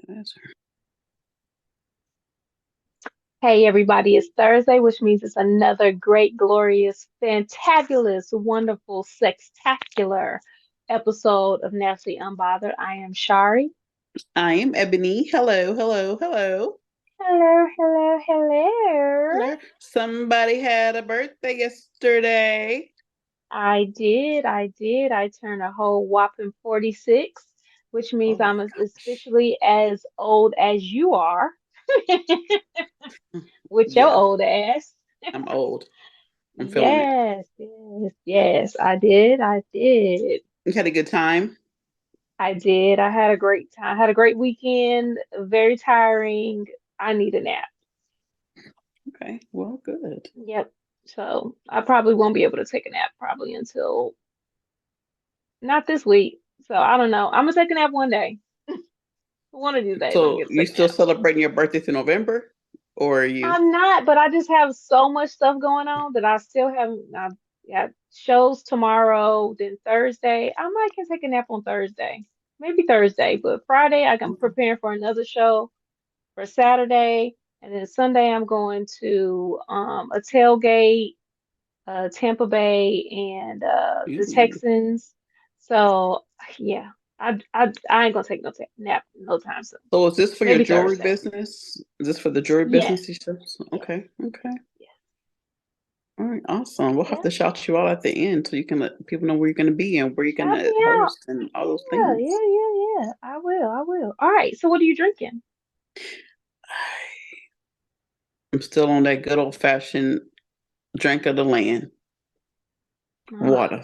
That's her. Hey everybody, it's Thursday, which means it's another great, glorious, fantabulous, wonderful, sextacular episode of Naturally Unbothered. I am Shari. I am Ebony. Hello, hello, hello. Hello, hello, hello. Hello. Somebody had a birthday yesterday. I did. I turned a whole whopping 46, which Oh means my I'm gosh. officially as old as you are with your Yeah, old ass. I'm old. I'm feeling it. Yes, I did. I did. You had a good time? I did. I had a great time. I had a great weekend. Very tiring. I need a nap. Okay, well, good. Yep. So I probably won't be able to take a nap probably until not this week. So I don't know. I'm gonna take a nap one day. One of these days I'm So gonna get to you take a still nap. celebrating your birthday in November? Or are you? I'm not, but I just have so much stuff going on that I still haven't. I got shows tomorrow, then Thursday. I might can take a nap on Thursday. Maybe Thursday, but Friday I can prepare for another show for Saturday, and then Sunday I'm going to a tailgate, Tampa Bay and the Ooh. Texans. So yeah, I ain't gonna take no nap no time soon. So is this for your Maybe jewelry Thursday. business? Is this for the jewelry Yes, business you said? yes, Okay, okay. yes. All right, awesome. We'll have Yeah, to shout you out at the end so you can let people know where you're going to be and where you're going shout to me out. host and all those Yeah, things. yeah, yeah, yeah. I will, I will. All right. So what are you drinking? I'm still on that good old fashioned drink of the land, Uh, water.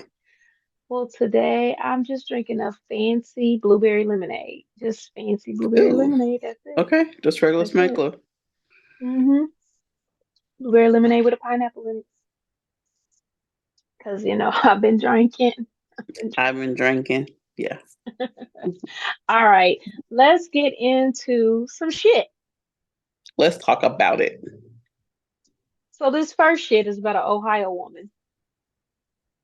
well, today I'm just drinking a fancy blueberry lemonade. Just fancy blueberry Ooh, lemonade. That's it. okay. Just regular That's it. smuggler. Mm-hmm. Blueberry lemonade with a pineapple in it. Cause I've been drinking. I've been I've been drinking. Yeah. drinking. All right, let's get into some shit. Let's talk about it. So this first shit is about an Ohio woman.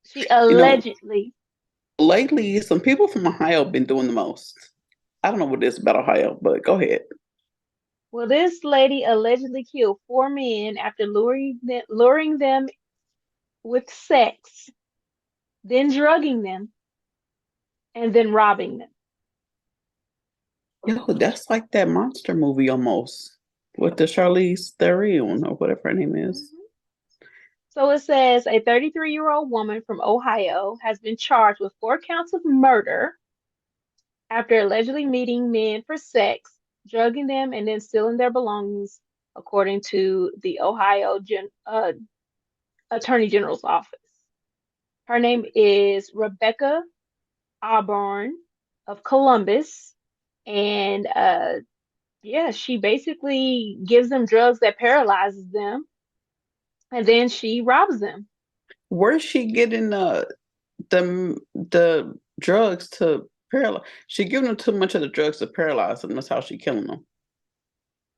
She You know, allegedly, lately, some people from Ohio have been doing the most. I don't know what it is about Ohio, but go ahead. well, this lady allegedly killed four men after luring them with sex, then drugging them, and then robbing them. Yo, that's like that monster movie almost with the Charlize Theron or whatever her name is. Mhm. So it says a 33-year-old woman from Ohio has been charged with four counts of murder after allegedly meeting men for sex, drugging them, and then stealing their belongings, according to the Ohio Attorney General's office. Her name is Rebecca Auburn of Columbus, and yeah, she basically gives them drugs that paralyzes them, and then she robs them. Where's she getting the drugs to paralyze? She giving them too much of the drugs to paralyze them. That's how she killing them.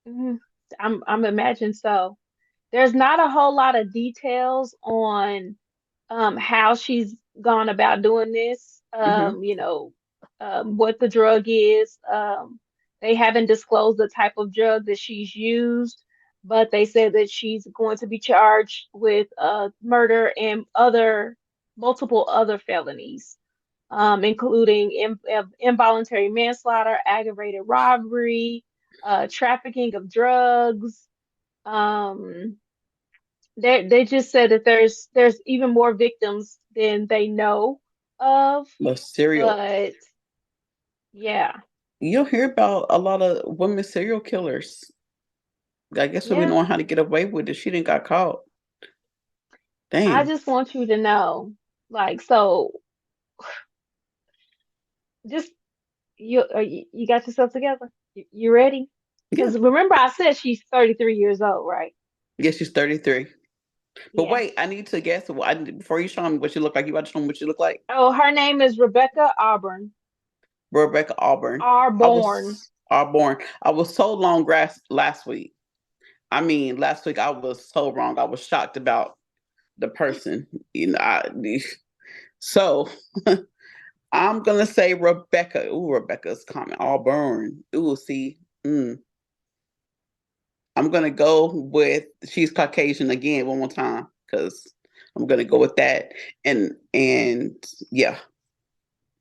Mhm. I'm imagining so. There's not a whole lot of details on how she's gone about doing this. Hmm. What the drug is. They haven't disclosed the type of drug that she's used, but they said that she's going to be charged with murder and other multiple other felonies, including involuntary manslaughter, aggravated robbery, trafficking of drugs. Um, they just said that there's even more victims than they know of, The serial. but yeah, You'll hear about a lot of women serial killers. I guess we've been yeah. knowing how to get away with it. She didn't got caught. I Dang. just want you to know, like, so just you got yourself together. You ready? Yeah. Because remember, I said she's 33 years old, right? Yeah, she's 33. But Yeah. wait, I need to guess. Before you show me what she look like, you about to show me what she look like? Oh, her name is Rebecca Auburn. Rebecca Auburn. Auburn. I was so long grass last week. I mean, last week I was so wrong. I was shocked about the person. You know, so I'm gonna say Rebecca. Ooh, Rebecca's coming. Auburn. Ooh, see. I'm gonna go with she's Caucasian again one more time because I'm gonna go with that. And yeah,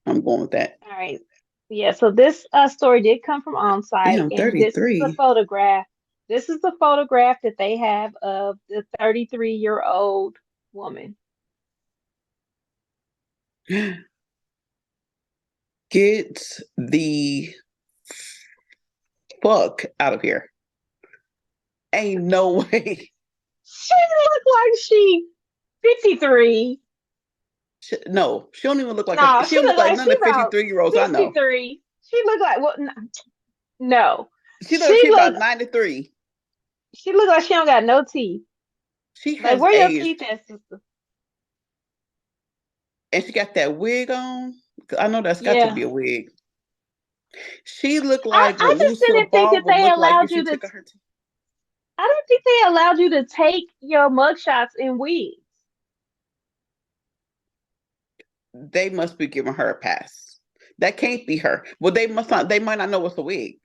I'm going with that. All right. Yeah, so this story did come from On-Site, Damn, and this is the 33. photograph. This is the photograph that they have of the 33-year-old woman. Get the fuck out of here. Ain't no way. She looked like she 53. No, she don't even look like No, she she don't look looked like like none she of the about 53-year-olds I know. 53. She looked like what? No. She looks like She she about looked 93. she looked like she don't got no teeth. She Like has where your teeth aged. at, sister? And she got that wig on. I know that's got to Yeah. be a wig. She looked I, like I what just Lucille didn't think Ball that would they look like if allowed she you to took her teeth. I don't think they allowed you to take your mugshots in wigs. They must be giving her a pass. That can't be her. Well, they must not. They might not know it's a wig.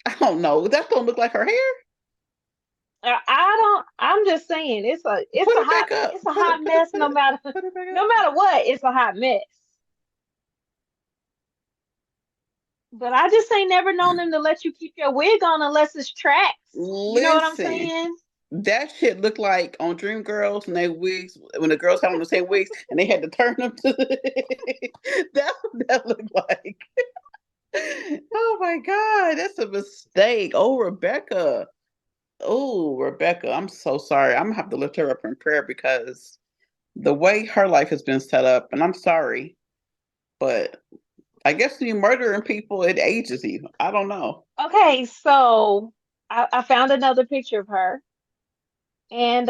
I don't know. That don't look like her hair. I don't. I'm just saying Put it back up. it's a hot mess. Put it. Put it back No up. matter what, it's a hot mess. But I just ain't never known them to let you keep your wig on unless it's tracks. You know what I'm Listen, saying? that shit looked like on Dream Girls and they wigs when the girls had on the same wigs and they had to turn them to that. That looked like. Oh my God, that's a mistake. Oh, Rebecca. Oh, Rebecca, I'm so sorry. I'm gonna have to lift her up in prayer because the way her life has been set up, and I'm sorry, but I guess when you're murdering people, it ages you. I don't know. Okay, so I found another picture of her, and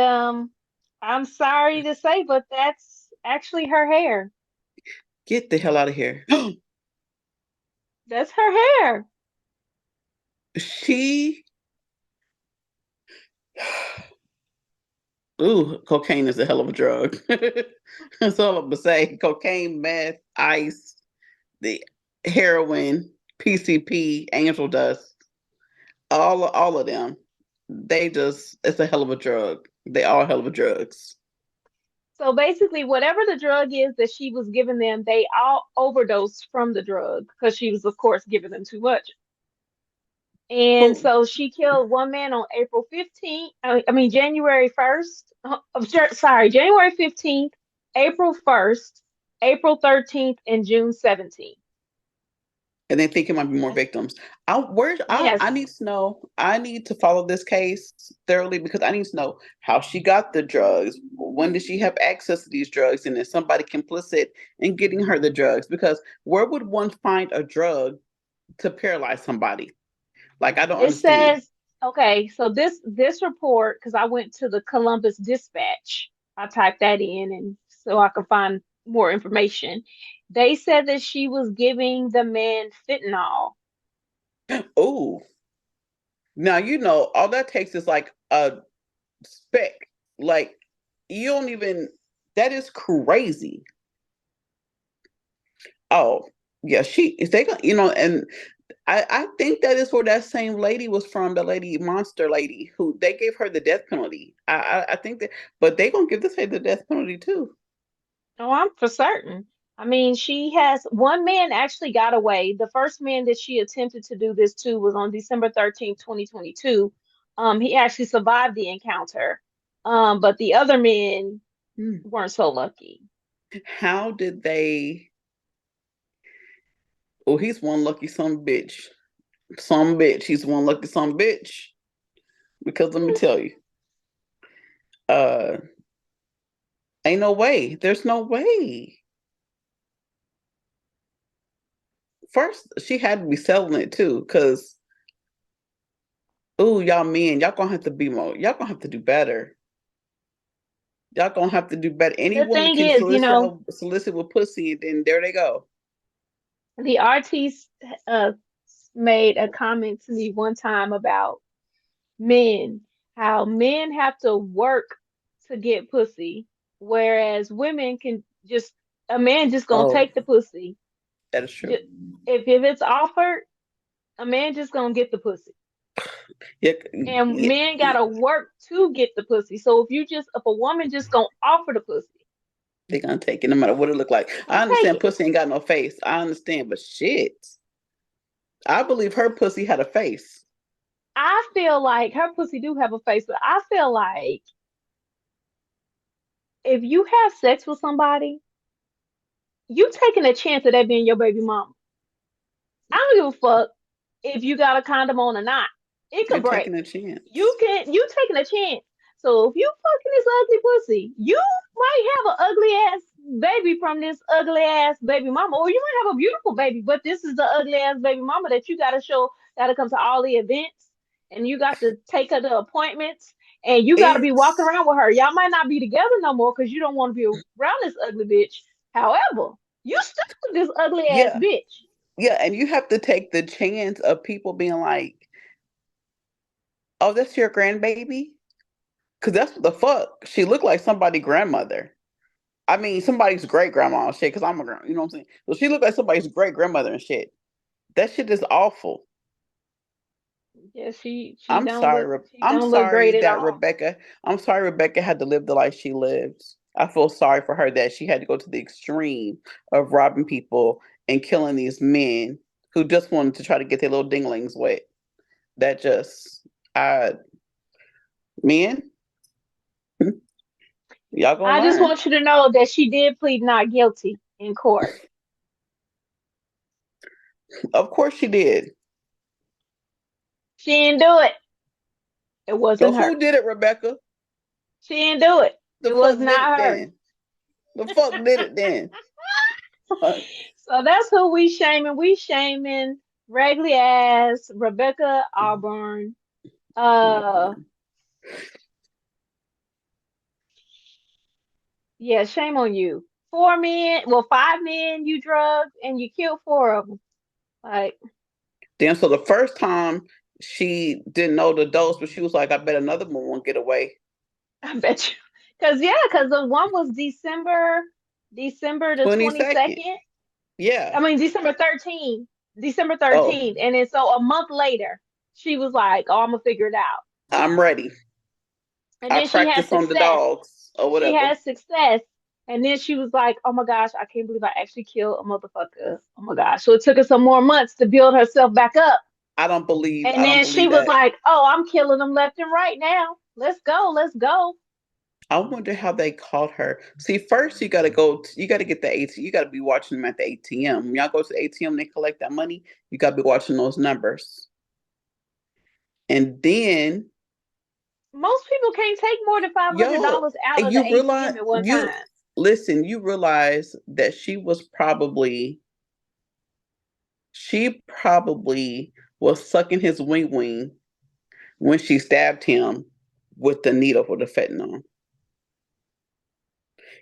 I'm sorry to say, but that's actually her hair. Get the hell out of here. That's her hair. She, ooh, cocaine is a hell of a drug. That's all I'm gonna say. Cocaine, meth, ice, the heroin, PCP, angel dust, all of them. They just, it's a hell of a drug. They all hell of a drugs. So basically, whatever the drug is that she was giving them, they all overdosed from the drug because she was, of course, giving them too much. And Who? so she killed one man on April 15th. I mean, January 1st. Sorry, January 15th, April 1st, April 13th, and June 17th. And they think it might be more victims. Yes. I need to know. I need to follow this case thoroughly because I need to know how she got the drugs. When did she have access to these drugs? And is somebody complicit in getting her the drugs? Because where would one find a drug to paralyze somebody? Like I don't It understand. says, okay, so this report, because I went to the Columbus Dispatch, I typed that in and so I could find more information. They said that she was giving the man fentanyl. Oh, now you know all that takes is like a speck. Like you don't even. That is crazy. Oh, yeah, she if they gonna and I think that is where that same lady was from, the lady monster lady who they gave her the death penalty. I think that, but they gonna give this lady the death penalty too. Oh, I'm for certain. I mean, she has one man actually got away. The first man that she attempted to do this to was on December 13th, 2022. He actually survived the encounter. But the other men Hmm. weren't so lucky. How did they? Oh, he's one lucky son bitch. Some bitch. He's one lucky son bitch. Because let me tell you, uh, ain't no way. There's no way. First, she had to be selling it too, because oh, y'all men, y'all gonna have to be more. Y'all gonna have to do better. Y'all gonna have to do better. Any The woman thing can is, solicit with pussy, and then there they go. the artiste uh, made a comment to me one time about men, how men have to work to get pussy, whereas women can just A man just gonna Oh, take the pussy. that is true. Ju- if it's offered, a man just gonna get the pussy. Yeah, And yeah, men gotta work to get the pussy. So if a woman just gonna offer the pussy, they're gonna take it no matter what it look like. she's I gonna take understand it. pussy ain't got no face. I understand, but shit, I believe her pussy had a face. I feel like her pussy do have a face, but I feel like if you have sex with somebody, you taking a chance of that being your baby mama. I don't give a fuck if you got a condom on or not. It You're could break. taking a chance. You taking a chance. So if you fucking this ugly pussy, you might have an ugly ass baby from this ugly ass baby mama, or you might have a beautiful baby, but this is the ugly ass baby mama that you gotta show, gotta come to all the events, and you got to take her to appointments, and you gotta be walking It's around with her. Y'all might not be together no more because you don't want to be around this ugly bitch. However, you stuck with this ugly ass yeah, bitch. yeah, and you have to take the chance of people being like, "Oh, that's your grandbaby," because that's what the fuck. She looked like somebody's grandmother. I mean, somebody's great grandma and shit. Because I'm a grand, you know what I'm saying. So she looked like somebody's great grandmother and shit. That shit is awful. Yeah, she I'm don't look sorry great at that all. Rebecca. I'm sorry Rebecca had to live the life she lived. I feel sorry for her that she had to go to the extreme of robbing people and killing these men who just wanted to try to get their little dinglings wet. That just, I men, y'all gonna I just learn. want you to know that she did plead not guilty in court. Of course she did. She didn't do it. It So wasn't her. who did it, Rebecca? She didn't do it. The It was fuck did it not her. then? The fuck did it then? So that's who we shaming. We shaming raggedy ass Rebecca Auburn. Uh, yeah, shame on you. 4 men, well, 5 men you drugged and you killed 4 of them. Like, Then so the first time she didn't know the dose, but she was like, I bet another one won't get away. I bet you. Cause the one was December the 22nd. 22nd. I Yeah. mean, December Oh, 13th. And then so a month later, she was like, oh, I'm gonna figure it out. I'm ready. And I then she had practice on the success. dogs or She whatever. had success. And then she was like, oh my gosh, I can't believe I actually killed a motherfucker. Oh my gosh. So it took her some more months to build herself back up. And I don't then she believe was that. like, oh, I'm killing them left and right now. Let's go. Let's go. I wonder how they caught her. See, first you gotta go. You gotta get the ATM. You gotta be watching them at the ATM. When y'all go to the ATM, they collect that money. You gotta be watching those numbers. And then, Most people can't take more than yo, $500 out and of the you ATM realize at one you time. listen. You realize that she probably was sucking his wing wing when she stabbed him with the needle for the fentanyl.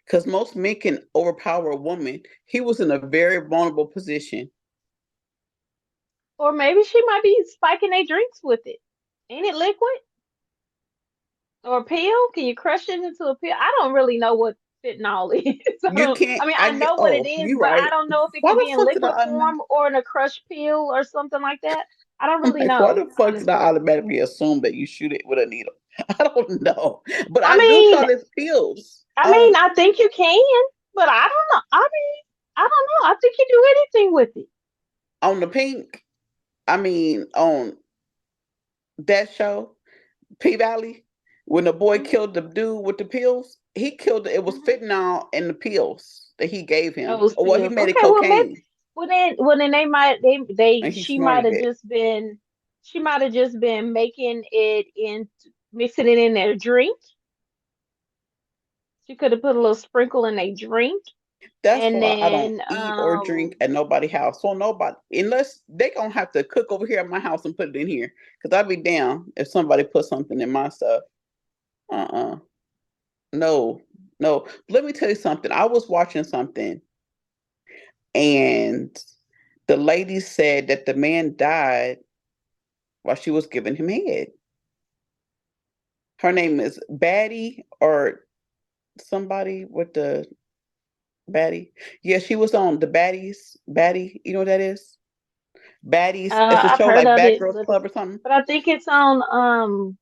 Because most men can overpower a woman. He was in a very vulnerable position. Or maybe she might be spiking their drinks with it. Ain't it liquid? Or a pill? Can you crush it into a pill? I don't really know what fentanyl is. You can't. I mean, I I get. know what it Oh, is, you but I right. don't know if it Why could the be in fuck did liquid I? form or in a crushed pill or something like that. I don't I'm really like, why know, the fuck did I honestly. automatically assume that you shoot it with a needle? I don't know, but I I do mean, try this pills on I think you can, but I don't know. I don't know. I think you do anything with it. the pink. I mean, on that show, P Valley, when the boy Hmm. killed the dude with the pills, he killed it was Hmm. fentanyl in the pills that he gave him. Those Oh well, he pills. made it Okay, well maybe cocaine well then they and he she might snorted have it. just been making it in mixing it in their drink. She could have put a little sprinkle in a drink That's and why I don't then eat or drink at nobody's house. So nobody, unless they gonna have to cook over here at my house and put it in here, because I'd be down if somebody put something in my stuff. Uh-uh. No, no. Let me tell you something. I was watching something and the lady said that the man died while she was giving him head. Her name is Batty or somebody with the Baddie. Yeah, she was on the Baddies. Baddie, you know what that is? Baddies. It's a I've show heard like of Bad it, Girls Club or something. but I think it's on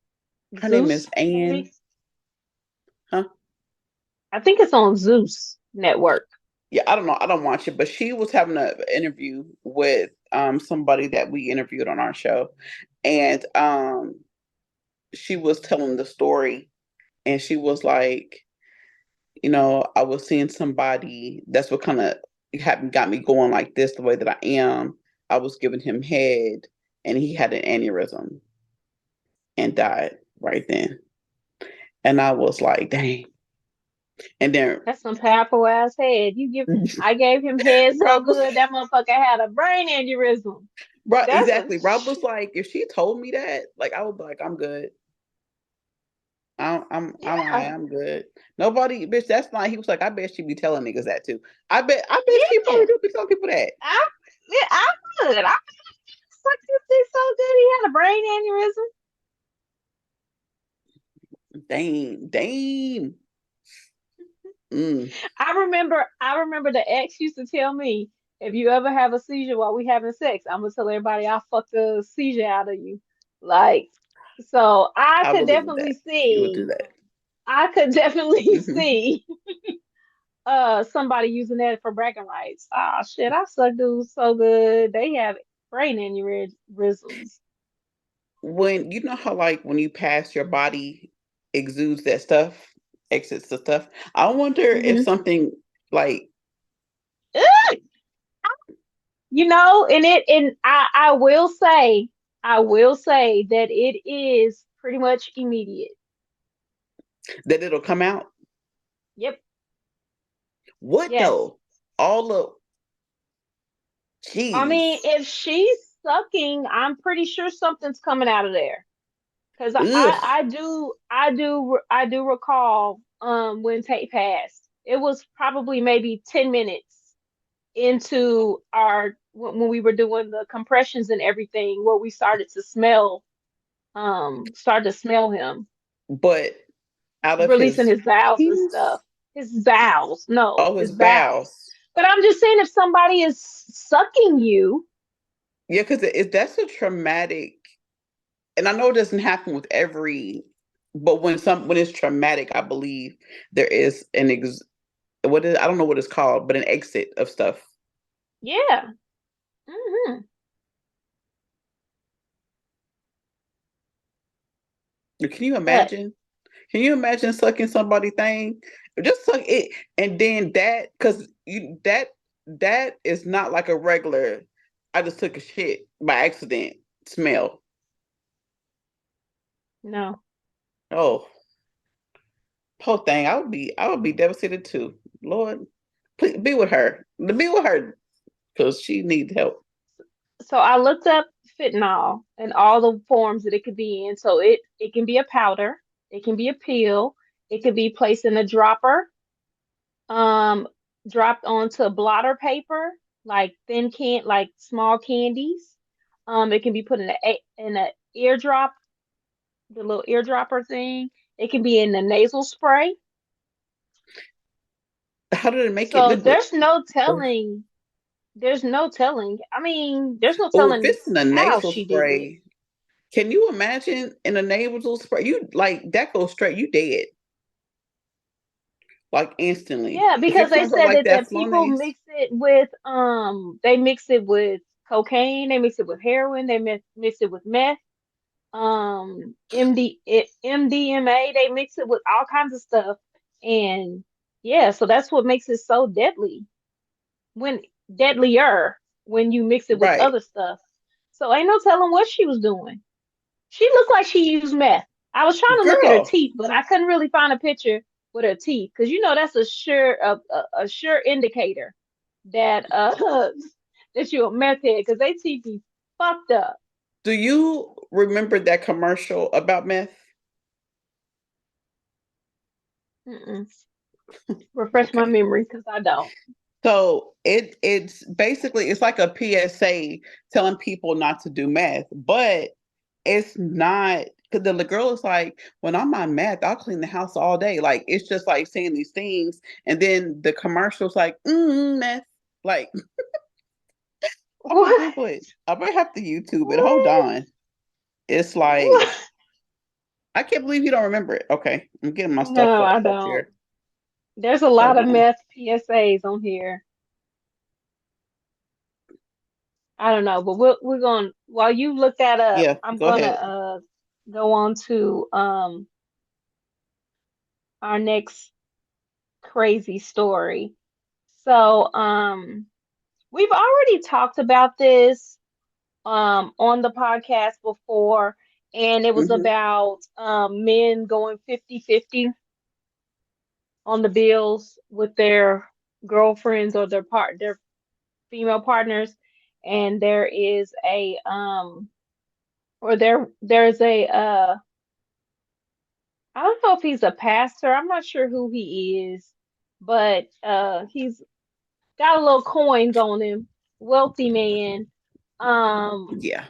Her name is Zeus, Anne. maybe. Huh? I think it's on Zeus Network. Yeah, I don't know. I don't watch it, but she was having an interview with somebody that we interviewed on our show, and she was telling the story, and she was like, I was seeing somebody. That's what kind of got me going like this, the way that I am. I was giving him head, and he had an aneurysm and died right then. And I was like, dang. And then That's some powerful ass head. I gave him head so Rob was good that motherfucker had a brain aneurysm. right, That's a exactly. Rob was like, if she told me that, like I would be like, I'm good. I'm all right, yeah, I'm good. Nobody, bitch, that's not. He was like, I bet she be telling niggas that too. I bet she yeah. probably do be telling people that. I would. I sucked this dick so good he had a brain aneurysm. Dang, dang. Mm. I remember the ex used to tell me, if you ever have a seizure while we having sex, I'm gonna tell everybody I fucked the seizure out of you. Like, so I believe that she would do that. I could definitely Hmm. see somebody using that for bragging rights. Ah shit, I suck dudes so good. They have brain aneurysms. When you know how like when you pass, your body exudes that stuff, exits the stuff. I wonder if Hmm. something like And I will say that it is pretty much immediate. that it'll come out. Yep. What Yes. though? All of I mean, jeez. if she's sucking, I'm pretty sure something's coming out of there. Cause Ugh. I do recall when Tate passed. It was probably maybe 10 minutes into our when we were doing the compressions and everything where we started to smell him But out of releasing his his bowels and stuff. penis, His bowels, no, all his his bowels. bowels. But I'm just saying, if somebody is sucking you, Yeah, because that's a traumatic, and I know it doesn't happen with every, but when it's traumatic, I believe there is what is, I don't know what it's called, but an exit of stuff. yeah. Hmm. Can you But imagine? Can you imagine sucking somebody thing? Just suck it, and then that, because that is not like a regular. I just took a shit by accident. Smell. no. Oh, poor thing. I would be devastated too. Lord, please be with her. Be with her because she needs help. So I looked up fentanyl and all the forms that it could be in. So it can be a powder, it can be a pill, it could be placed in a dropper, um, dropped onto blotter paper, like like small candies. It can be put in a eardrop, the little eardropper thing. It can be in the nasal spray. How did it make it So liquid? there's no telling. I mean, there's no Oh, if telling it's in a how nasal she did it. spray, can you imagine in a nasal spray? You like that goes straight. You dead like instantly. Yeah, If because it they comes out said like that that, people Flonase. mix it with they mix it with cocaine, they mix it with heroin, mix it with meth, MDMA, they mix it with all kinds of stuff. And yeah, so that's what makes it so when deadlier when you mix it with Right, other stuff. So ain't no telling what she was doing. She looked like she used meth. I was trying to look at her girl. teeth, but I couldn't really find a picture with her teeth because that's a sure indicator that that you a meth head because they teeth be fucked up. Do you remember that commercial about meth? Mm-mm. Refresh my Okay. memory because I don't. So it's basically it's like a PSA telling people not to do meth, but it's not. Because the girl is like, when I'm on meth, I'll clean the house all day. Like it's just like saying these things, and then the commercial's like, meth. Like I'm gonna What? Google it. I might have to YouTube it. Hold What? on. It's What? like I can't believe you don't remember it. Okay, I'm getting my stuff No, I pulled up don't. here. There's a Hold lot of on. meth PSAs on here. I don't know, but we're going while you look that up, Yeah, I'm go gonna ahead. go on to our next crazy story. So we've already talked about this on the podcast before, and it was Hmm. about men going 50-50 on the bills with their girlfriends or their female partners. And there is a or there's a I don't know if he's a pastor. I'm not sure who he is, but he's got a little coins on him, wealthy man. Um, Yeah.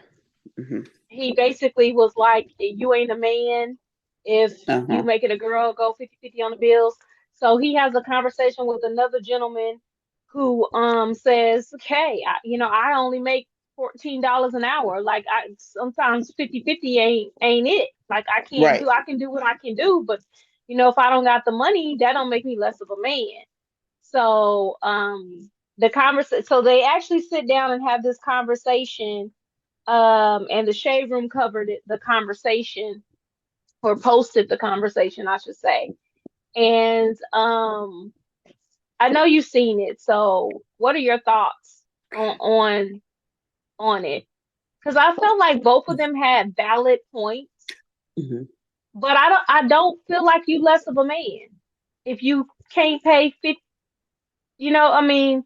Hmm. he basically was like, you ain't a man if you Uh-huh. making a girl go 50-50 on the bills. So he has a conversation with another gentleman who says, okay, I only make $14 an hour. Like I sometimes 50-50 ain't it. Like Right. I can do what I can do, but if I don't got the money, that don't make me less of a man. So so they actually sit down and have this conversation, and the Shade Room covered the conversation, or posted the conversation, I should say. And I know you've seen it. So what are your thoughts on it? Because I felt like both of them had valid points, Hmm. but I don't feel like you less of a man if you can't pay 50. I mean,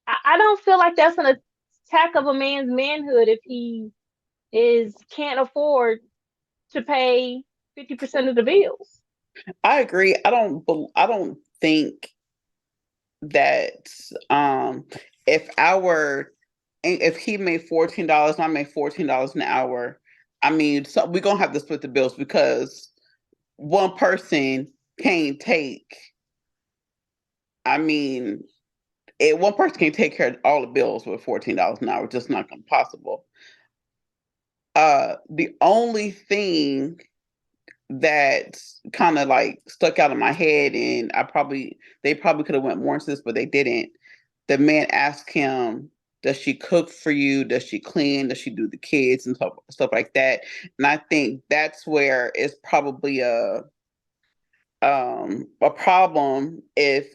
I don't feel like that's an attack of a man's manhood if he is can't afford to pay 50% of the bills. I agree. I don't think that if our if he made $14 and I made $14 an hour, I mean, so we're gonna have to split the bills because one person can't take. I mean, one person can't take care of all the bills with $14 an hour. It's just not gonna possible. The only thing that kind of like stuck out in my head, and they probably could have went more into this, but they didn't. The man asked him, "Does she cook for you? Does she clean? Does she do the kids and stuff like that?" And I think that's where it's probably a problem if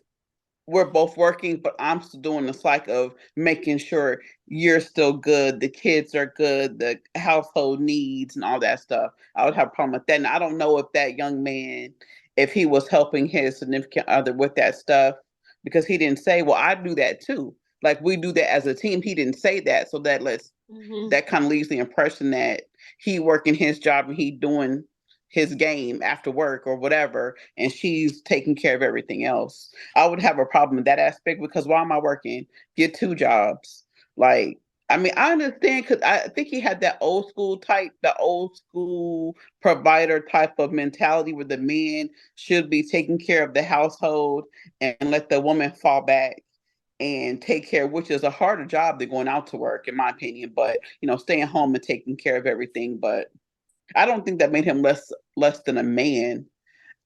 we're both working, but I'm still doing the slack of making sure you're still good, the kids are good, the household needs and all that stuff. I would have a problem with that. And I don't know if that young man, if he was helping his significant other with that stuff, because he didn't say, well, I do that too. Like we do that as a team. He didn't say that. So Hmm. that kind of leaves the impression that he working his job and he doing his game after work or whatever, and she's taking care of everything else. I would have a problem in that aspect because why am I working? Get two jobs. Like, I mean, I understand because I think he had that old school type, the old school provider type of mentality where the man should be taking care of the household and let the woman fall back and take care, which is a harder job than going out to work, in my opinion. But staying home and taking care of everything. But I don't think that made him less than a man.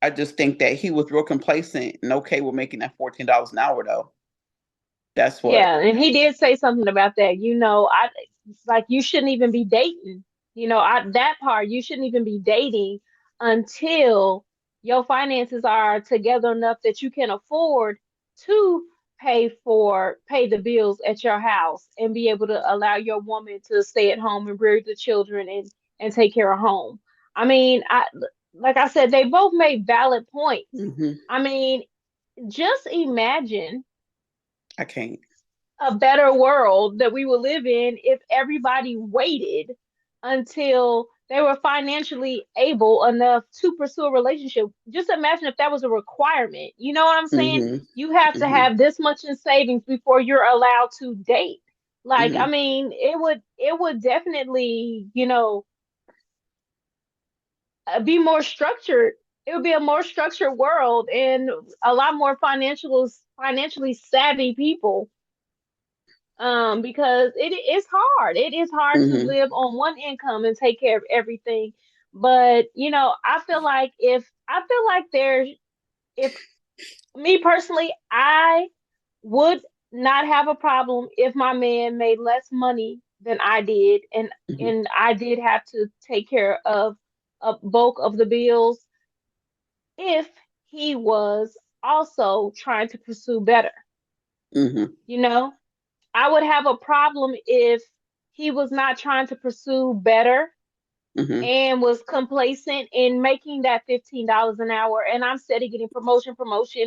I just think that he was real complacent and okay with making that $14 an hour though. That's what. Yeah, and he did say something about that. I like you shouldn't even be dating. That part you shouldn't even be dating until your finances are together enough that you can afford to pay the bills at your house and be able to allow your woman to stay at home and rear the children and take care of home. I mean, I like I said, they both made valid points. Hmm. I mean, just imagine I can't. a better world that we would live in if everybody waited until they were financially able enough to pursue a relationship. Just imagine if that was a requirement. You know what I'm saying? Hmm. You have to Hmm. have this much in savings before you're allowed to date. Like, I Hmm. mean, it would definitely, be more structured. It would be a more structured world and a lot more financially savvy people. Because it is hard. It is hard to Mm-hmm. live on one income and take care of everything. But I feel like there's if me personally, I would not have a problem if my man made less money than I did, Mm-hmm. and I did have to take care of a bulk of the bills if he was also trying to pursue better. Mm-hmm. You know, I would have a problem if he was not trying to pursue better Mm-hmm. and was complacent in making that $15 an hour, and I'm steady getting promotion,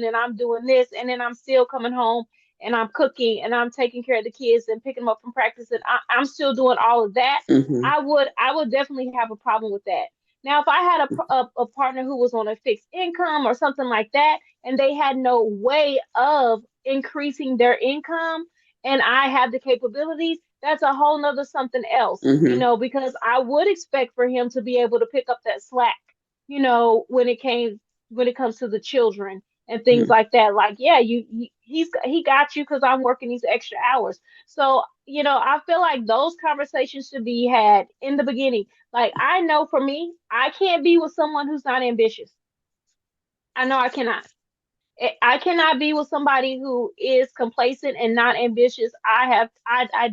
and I'm doing this, and then I'm still coming home and I'm cooking and I'm taking care of the kids and picking them up from practice, and I'm still doing all of that. Mm-hmm. I would definitely have a problem with that. Now, if I had a partner who was on a fixed income or something like that, and they had no way of increasing their income, and I have the capabilities, that's a whole nother something else, Mm-hmm. because I would expect for him to be able to pick up that slack, when it comes to the children and things Mm-hmm. like that. Like, yeah, he got you because I'm working these extra hours. So, I feel like those conversations should be had in the beginning. Like, I know for me, I can't be with someone who's not ambitious. I know I cannot. I cannot be with somebody who is complacent and not ambitious. I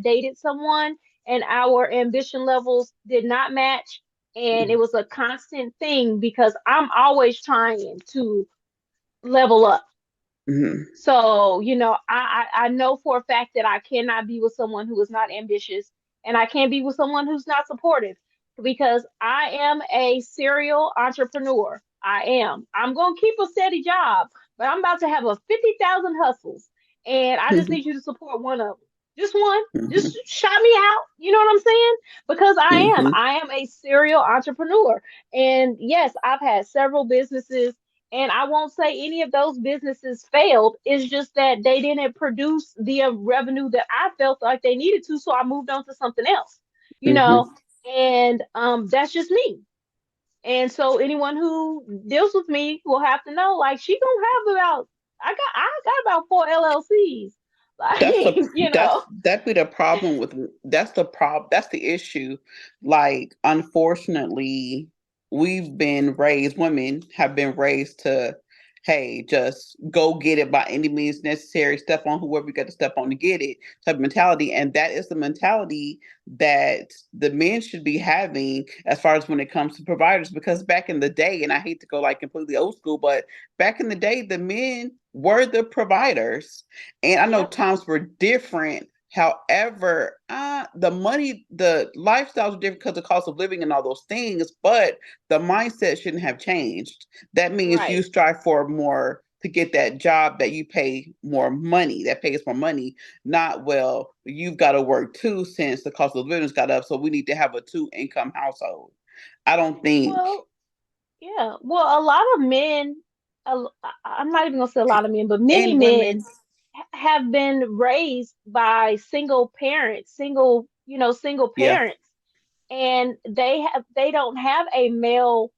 dated someone and our ambition levels did not match, and it was a constant thing because I'm always trying to level up. Mm-hmm. So, I know for a fact that I cannot be with someone who is not ambitious, and I can't be with someone who's not supportive because I am a serial entrepreneur. I am. I'm going to keep a steady job, but I'm about to have a 50,000 hustles, and I just Mm-hmm. need you to support one of them. Just one. Mm-hmm. Just shout me out. You know what I'm saying? Because I am. Mm-hmm. I am a serial entrepreneur. And yes, I've had several businesses, and I won't say any of those businesses failed. It's just that they didn't produce the revenue that I felt like they needed to. So I moved on to something else, you know, Mm-hmm. and that's just me. And so anyone who deals with me will have to know, like, she gonna have I got about four LLCs. That's the Like, that be the problem with that's the issue. Like, unfortunately, women have been raised to, hey, just go get it by any means necessary, step on whoever you got to step on to get it type of mentality. And that is the mentality that the men should be having as far as when it comes to providers. Because back in the day, and I hate to go like completely old school, but back in the day, the men were the providers, and I know yep, times were different. However, the lifestyles are different because of the cost of living and all those things, but the mindset shouldn't have changed. That means you right. strive for more to get that job that you pay more money, that pays more money. Not, well, you've got to work too since the cost of living's got up, so we need to have a two income household. I don't think, Well, yeah. Well, a lot of men, I'm not even gonna say a lot of men, but many and women. men have been raised by single Yeah. parents, and they don't have a male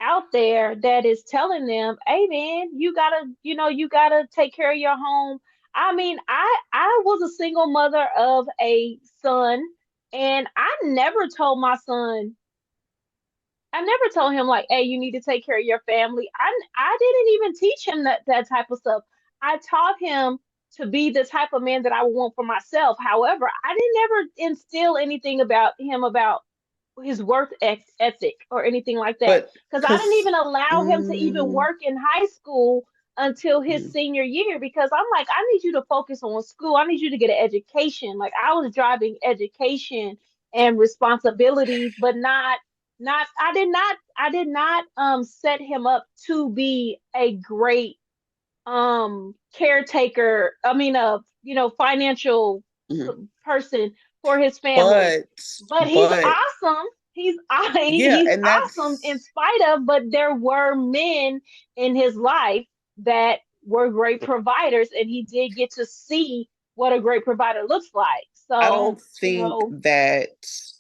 out there that is telling them, "Hey, man, you gotta take care of your home." I mean, I was a single mother of a son, and I never told him like, "Hey, you need to take care of your family." I didn't even teach him that type of stuff. I taught him to be the type of man that I would want for myself. However, I didn't ever instill anything about him about his ethic or anything like that, But because I didn't because even allow him to even mm, work in high school until his mhm, senior year, because I'm like, I need you to focus on school. I need you to get an education. Like, I was driving education and responsibilities, but not I did not set him up to be a great caretaker. I mean, financial mhm. person for his family. but But he's but awesome. yeah, He's and awesome in that's spite of, but there were men in his life that were great providers, and he did get to see what a great provider looks like. I So, don't think that.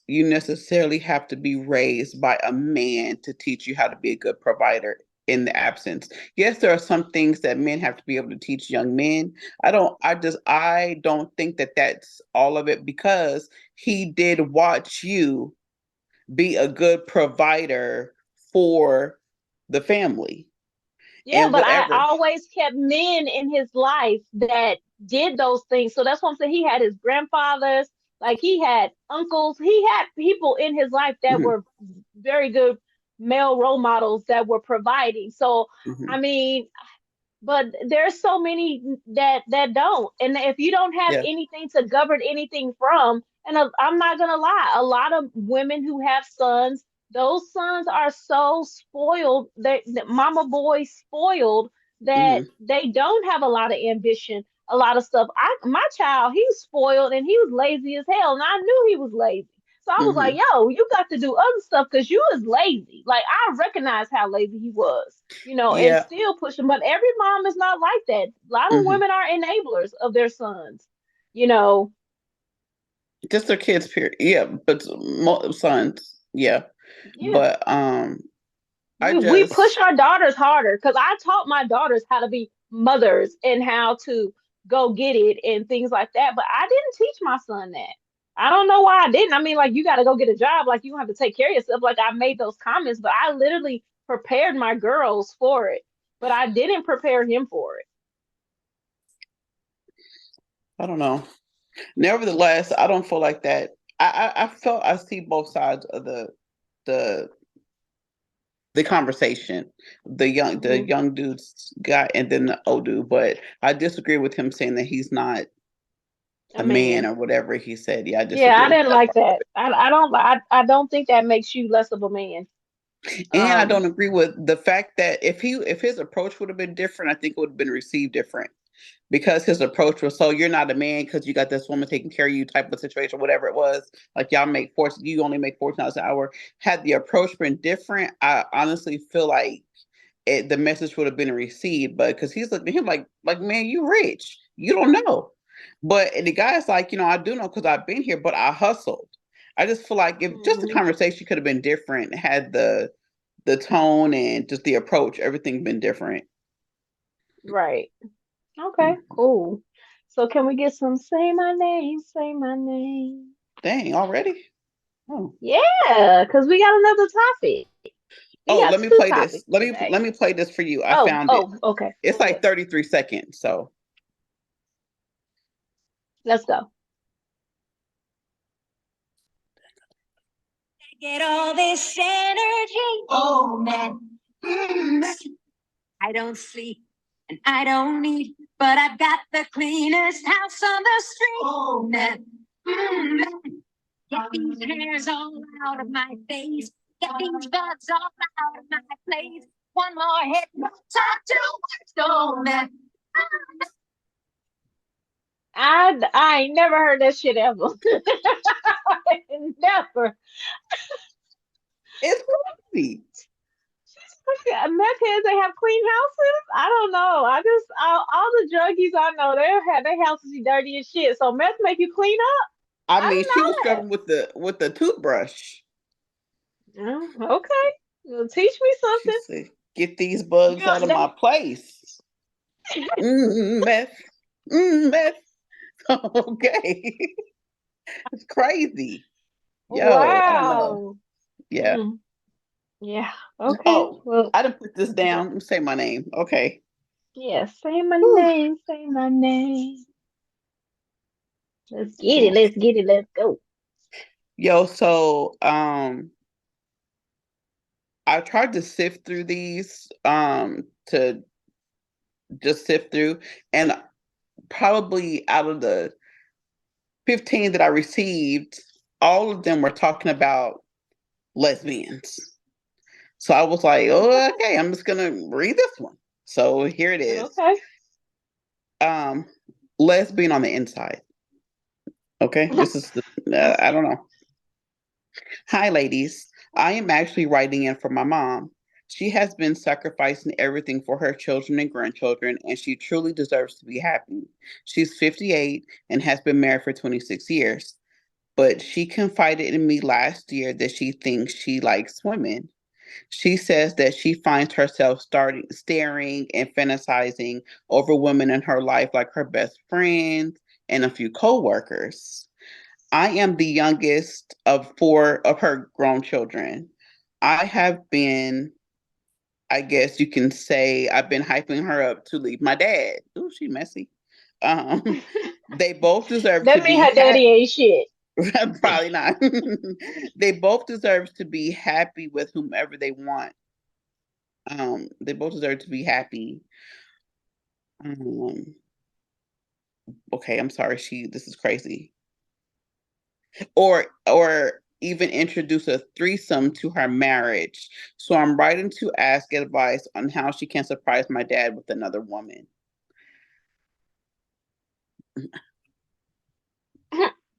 you necessarily have to be raised by a man to teach you how to be a good provider in the absence. Yes, there are some things that men have to be able to teach young men. I don't think that that's all of it, because he did watch you be a good provider for the family Yeah, and but I whatever. always kept men in his life that did those things. So that's what I'm saying. He had his grandfathers, like he had uncles, he had people in his life that Hmm. were very good male role models that were providing. So, I Hmm. mean, but there's so many that don't, and if you don't have Yeah. anything to govern anything from, and I'm not gonna lie, a lot of women who have sons, those sons are so spoiled, that mama boys spoiled, that Hmm. they don't have a lot of ambition, a lot of stuff. My child, he's spoiled and he was lazy as hell, and I knew he was lazy. So I was like, Hmm. yo, you got to do other stuff because you was lazy. Like, I recognize how lazy he was, and Yeah. still push them. But every mom is not like that. A lot of Hmm. women are enablers of their sons, you know. Just their kids, period. Yeah, but sons. Yeah, Yeah. but I We push just our daughters harder because I taught my daughters how to be mothers and how to go get it and things like that. But I didn't teach my son that. I don't know why I didn't. I mean, like, you got to go get a job. Like, you have to take care of yourself. Like, I made those comments, but I literally prepared my girls for it. But I didn't prepare him for it. I don't know. Nevertheless, I don't feel like that. I felt I see both sides of the the conversation. The Mhm. young dude's guy and then the old dude, but I disagree with him saying that he's not I a man mean, or whatever he said. Yeah, I yeah, disagree I with didn't that like part of that. I don't think that makes you less of a man. it. And I Um, don't agree with the fact that if his approach would have been different, I think it would have been received different. Because his approach was, so you're not a man because you got this woman taking care of you type of situation, whatever it was. Like, y'all make you only make $14 an hour. Had the approach been different, I honestly feel like the message would have been received. But because he's looking at him like, man, you rich, you don't know. But the guy's like, I do know because I've been here, but I hustled. I just feel like if just the mhm, conversation could have been different, had the tone and just the approach, everything been different. right. Okay, cool. So can we get some say my name, say my name? Dang, already? Oh. Yeah, because we got another topic. We Oh, got let me two play this. topics Let today. me play this for you. I Oh, found it. oh, okay. It's Go like ahead. 33 seconds. So Let's go. Get all this energy. Oh man, I don't sleep and I don't eat, but I've got the cleanest house on the street. Oh man, get these hairs all out of my face, get these bugs all out of my place. One more hit, talk to oh man. I ain't never heard that shit ever. Never. it's crazy. Meth heads, they have clean houses. I don't know. All the druggies I know, they have their houses be dirty as shit. So meth make you clean up. I I mean, she was didn't know scrubbing with the toothbrush. that. Okay, well, teach me She something. said, "Get these bugs out of That, my place." Meth, meth. Okay, it's crazy. Yo, I don't know. wow. Yeah. Mm, yeah. Okay. Oh, Well, I didn't put this down. Let me say my name. Okay. yeah. Say my Whew. name. Say my name. Let's get it. Okay. Let's get it. Let's go. Yo, so I tried to sift through these to just sift through, and probably out of the 15 that I received, all of them were talking about lesbians. So I was like, oh, Okay. okay, I'm just gonna read this one. So here it is. Okay. Um, lesbian on the inside. Okay, this is I don't know. Hi, ladies. I am actually writing in for my mom. She has been sacrificing everything for her children and grandchildren, and she truly deserves to be happy. She's 58 and has been married for 26 years. but she confided in me last year that she thinks she likes swimming. She says that she finds herself staring and fantasizing over women in her life like her best friends and a few coworkers. I am the youngest of 4 of her grown children. I have been, I guess you can say, I've been hyping her up to leave my dad. Ooh, she messy. Um, they both deserve to That mean be her daddy ain't shit. Probably not. They both deserve to be happy with whomever they want. They both deserve to be happy. Um, okay, I'm sorry. This is crazy. Or even introduce a threesome to her marriage. So I'm writing to ask advice on how she can surprise my dad with another woman.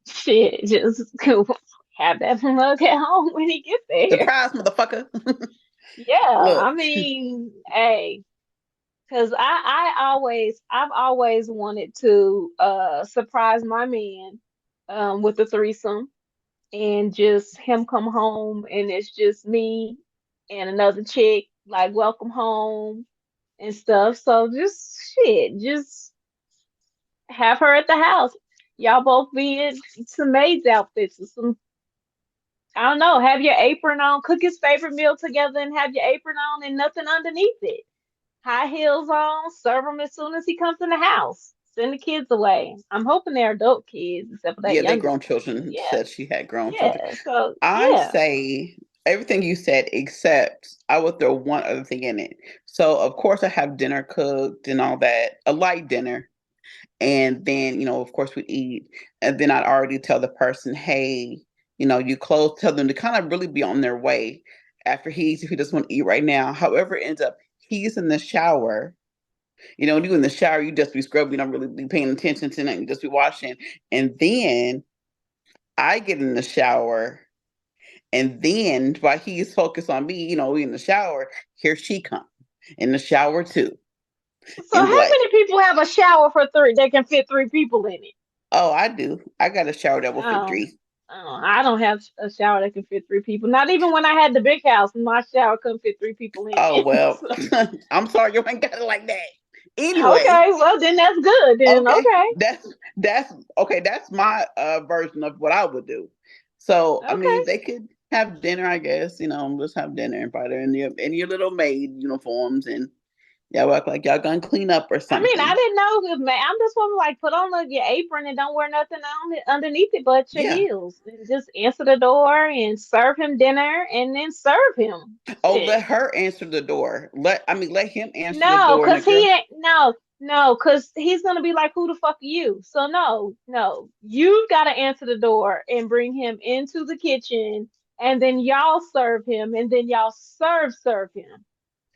Shit, just have that mug at home when he gets there. Surprise, motherfucker! Yeah, Look, I mean, hey, because I've always wanted to surprise my man with a threesome and just him come home and it's just me and another chick, like welcome home and stuff. So just shit, just have her at the house. Y'all both be in some maid's outfits or some, I don't know, have your apron on, cook his favorite meal together and have your apron on and nothing underneath it. High heels on, serve him as soon as he comes in the house. Send the kids away. I'm hoping they're adult kids, except for that yeah, they youngest grown one. But children. yeah, Said she had grown children. yeah. So I yeah. say everything you said, except I would throw one other thing in it. So, of course, I have dinner cooked and all that, a light dinner. And then, of course, we eat. And then I'd already tell the person, hey, you close, tell them to kind of really be on their way after he eats if he doesn't want to eat right now. However, it ends up he's in the shower. When you in the shower, you just be scrubbing, you don't really be paying attention to nothing, you just be washing. And then I get in the shower. And then while he's focused on me, we in the shower, here she come in the shower too. So And how be like, many people have a shower for three that can fit three people in it? oh, I do. I got a shower that will fit Oh, 3. oh, I don't have a shower that can fit three people. Not even when I had the big house, my shower couldn't fit three people in Oh, it. well, So, I'm sorry you ain't got it like that. Anyway, okay, well then that's good. Then okay. okay, That's okay. That's my version of what I would do. So, I okay. mean, they could have dinner, I guess, let's have dinner and probably in your little maid uniforms and y'all act like y'all gonna clean up or I mean, I something. didn't know if I'm just want to like put on your apron and don't wear nothing on it underneath it but your Yeah. heels and just answer the door and serve him dinner and then serve him. Oh, Shit. let her answer the door. Let him answer the No, door and the cause he girl. ain't no, cause he's gonna be like, who the fuck are you? So no, you gotta answer the door and bring him into the kitchen, and then y'all serve him, and then y'all serve him.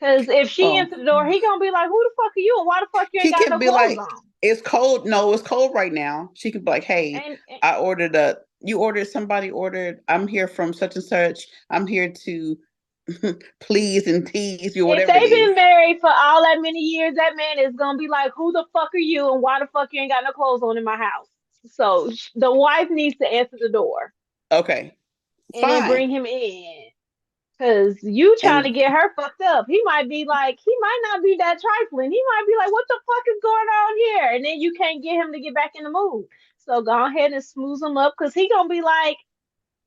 Cause if she Oh, answered the door, he gonna be like, who the fuck are you, and why the fuck you ain't he got can no be clothes like, on? it's cold. No, it's cold right now. She can be like, hey, And I ordered you ordered, somebody ordered, I'm here from such and such. I'm here to please and tease you, if whatever it they've is. been married for all that many years, that man is gonna be like, who the fuck are you, and why the fuck you ain't got no clothes on in my house? So the wife needs to answer the door Okay, and then fine. bring him in. Cause you trying to And get her fucked up. He might be like, he might not be that trifling. He might be like, what the fuck is going on here? And then you can't get him to get back in the mood. So go ahead and smooth him up, cause he gonna be like,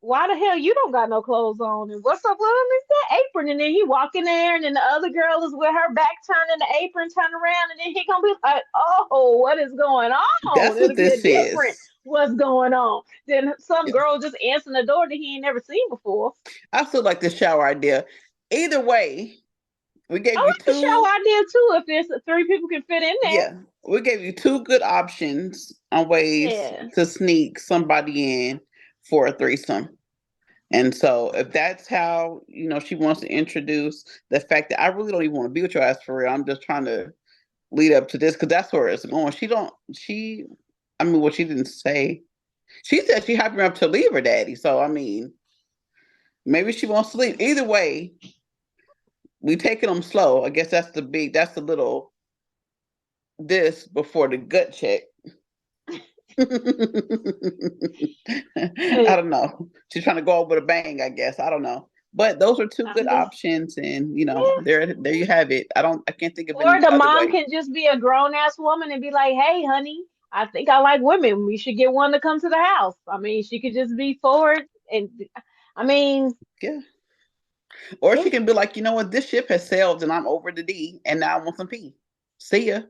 why the hell you don't got no clothes on? And what's up with him? Is that apron? And then he walk in there, and then the other girl is with her back turning, the apron turn around, and then he gonna be like, "Oh, what is going on?" that's what It'll be a this different is. what's going on. Then some Yeah. girl just answering the door that he ain't never seen before. I still like the shower idea. Either way, we I gave you like the two. shower idea too. If there's three people can fit in there. Yeah, we gave you 2 good options on ways Yeah. to sneak somebody in for a threesome. And so if that's how, she wants to introduce the fact that I really don't even want to be with your ass for real. I'm just trying to lead up to this because that's where it's going. I mean, what she didn't say. She said she hyping her up to leave her daddy. So, I mean, maybe she wants to leave. Either way, we taking them slow. I guess that's the little this before the gut check. I don't know. She's trying to go out with a bang, I guess. I don't know. But those are two good I'm just, options, and yeah. there you have it. I can't think of Or any the other mom way. can just be a grown ass woman and be like, "Hey, honey, I think I like women. We should get one to come to the house." I mean, she could just be forward, and I mean, Yeah. Or yeah, she can be like, you know what, this ship has sailed and I'm over the D and now I want some P. See ya.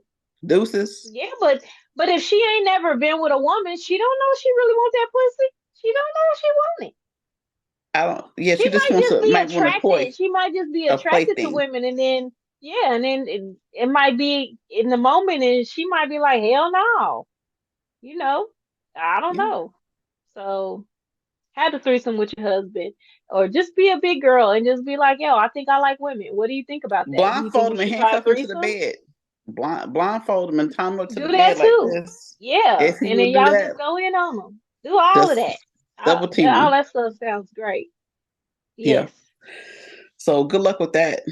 Deuces. yeah. But if she ain't never been with a woman, she don't know she really want that pussy. She don't know she want it. I don't yeah, She she just might just be might want a toy, attracted. She might just be a attracted to plaything. women, and then yeah, and then it might be in the moment, and she might be like, "Hell no," you know. I don't Yeah. know. So have a threesome with your husband, or just be a big girl and just be like, "Yo, I think I like women. What do you think about that? Do you think Blindfold we them and should try a handcuff them to the threesome?" bed. Blindfold them and tie them up to the Do that bed like too. this. Yeah, If and you then would do y'all just that, go in on them. Do all of just that. double team All them. that stuff sounds great. Yeah. Yes. So good luck with that.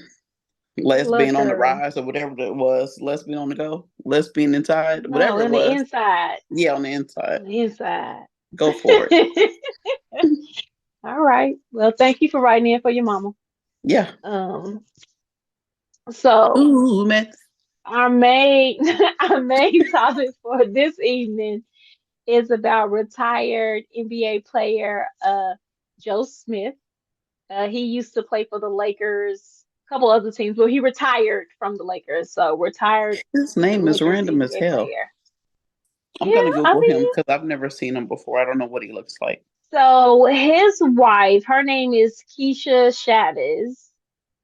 Good luck, Lesbian on the girl. rise or whatever it was. Lesbian on the go. Lesbian inside. No, Whatever it in the was. inside. Yeah, on the inside. On the inside. Go for it. All right. Well, thank you for writing in for your mama. Yeah. Um, so Ooh, man. our main our main topic for this evening is about retired NBA player Joe Smith. He used to play for the Lakers, a couple other teams, but he retired from the Lakers. So retired His name is Lakers random as NBA hell. player. I'm Yeah, gonna I Google him mean, because I've never seen him before. I don't know what he looks like. so his wife, her name is Kisha Chavis,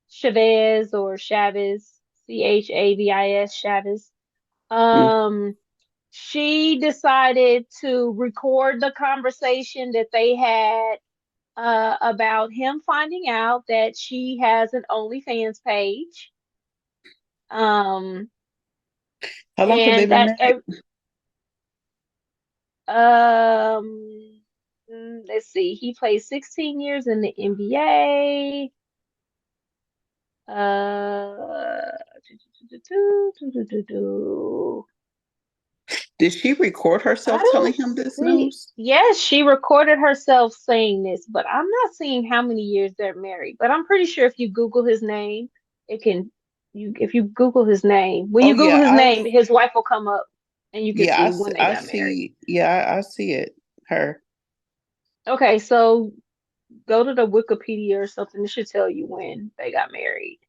Chavez or Chavis, Chavis, Chavis. Mm. Um, she decided to record the conversation that they had about him finding out that she has an OnlyFans page. Um, How long have they and been that married? let's see, he played 16 years in the NBA. Uh, Did she record I herself telling don't him this see. news? Yes, she recorded herself saying this, but I'm not seeing how many years they're married. But I'm pretty sure if you Google his name, it can you if you Google his name, when Oh you Google yeah, his name, his wife will come up and you can see when they I got married. see. Yeah, I see it. Her. Okay, so go to the Wikipedia or something. It should tell you when they got married.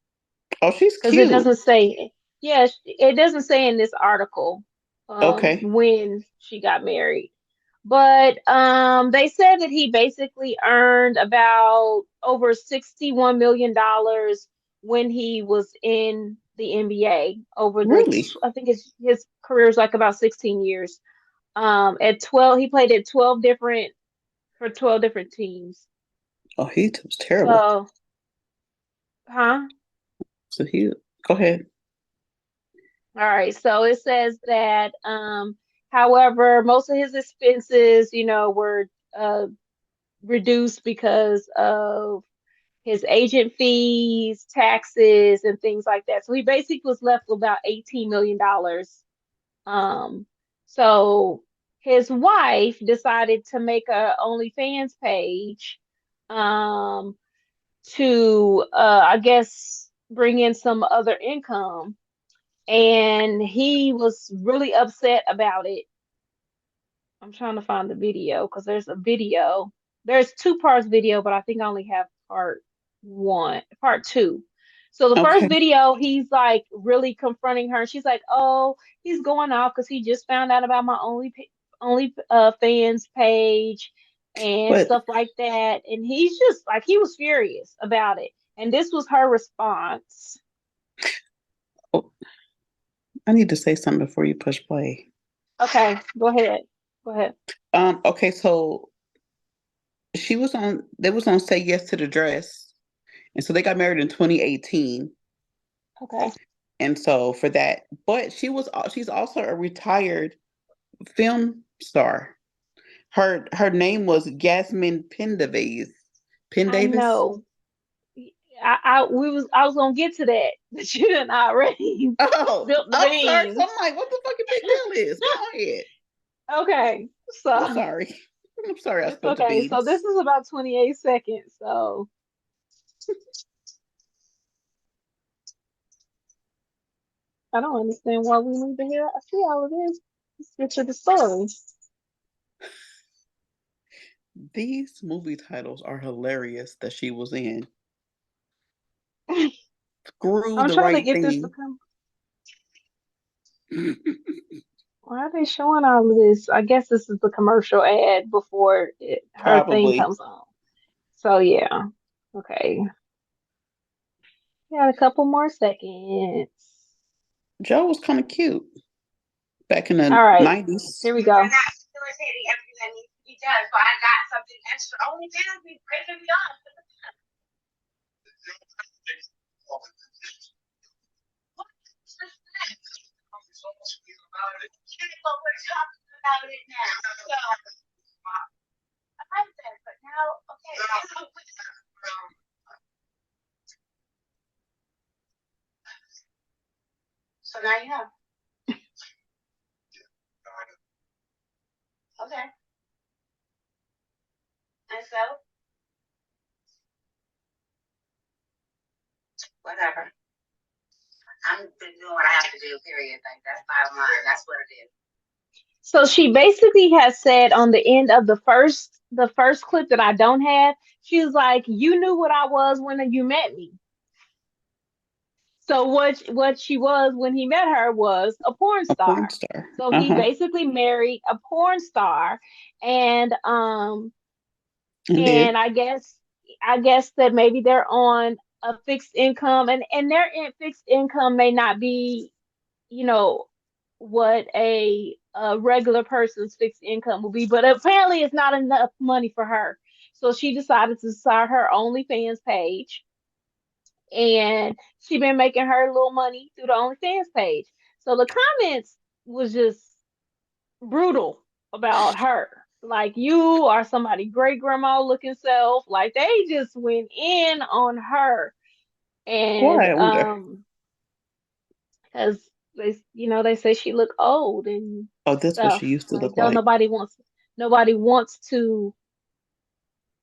Oh, she's Because it cute. doesn't say, yeah, it doesn't say in this article Okay. when she got married. But they said that he basically earned about over $61 million when he was in the NBA over Really? I think his career is like about 16 years. At 12, he played at 12 different teams. Oh, he was terrible. So, huh? So he go ahead. All right, so it says that, however, most of his expenses, were reduced because of his agent fees, taxes, and things like that. So he basically was left with about $18 million. Um, so his wife decided to make a OnlyFans page, um, to, I guess, bring in some other income, and he was really upset about it. I'm trying to find the video because there's a video. There's two parts video, but I think I only have part two. So the first Okay. video, he's like really confronting her. She's like, "Oh, he's going off because he just found out about my only fans page and But stuff like that." And he's just like he was furious about it. And this was her response. oh, I need to say something before you push play. Okay, go ahead. Go ahead. Okay, so they was on Say Yes to the Dress. And so they got married in 2018. Okay. And so for that, but she's also a retired film star. Her name was Jasmine Pendavis. I Pendavis? know. I was gonna get to that, but you didn't already Oh, built the I'm sorry. So beans. I'm like, what the fucking big deal is? Go ahead. Okay, I'm so sorry. I'm sorry I it's spilled the okay. So this beans. is about 28 seconds. So I don't understand why we need to hear. I see all of this. Let's get to the story. These movie titles are hilarious that she was in. Screw I'm the trying to right get this to thing. come. Why are they showing all of this? I guess this is the commercial ad before her thing Probably. comes on. So yeah. Okay. Got a couple more seconds. Joe was kind of cute back in All the right. 90s. Here we go. So now you know. Okay. And so, whatever. I'm been doing what I have to do, period. Like that's bottom line. That's what it is. So she basically has said on the end of the first clip that I don't have, she was like, "You knew what I was when you met me." So what she was when he met her was a porn A porn star. star. So Uh he huh. basically married a porn star, and And did. and I guess that maybe they're on a fixed income, and their fixed income may not be, you know, what a regular person's fixed income will be, but apparently it's not enough money for her. So she decided to start her OnlyFans page, and she been making her little money through the OnlyFans page. So the comments was just brutal about her. Like, you are somebody great grandma looking self. Like, they just went in on her. And Why, I wonder? because they say she look old and Oh, that's what she stuff. used to Like, look don't like. nobody wants to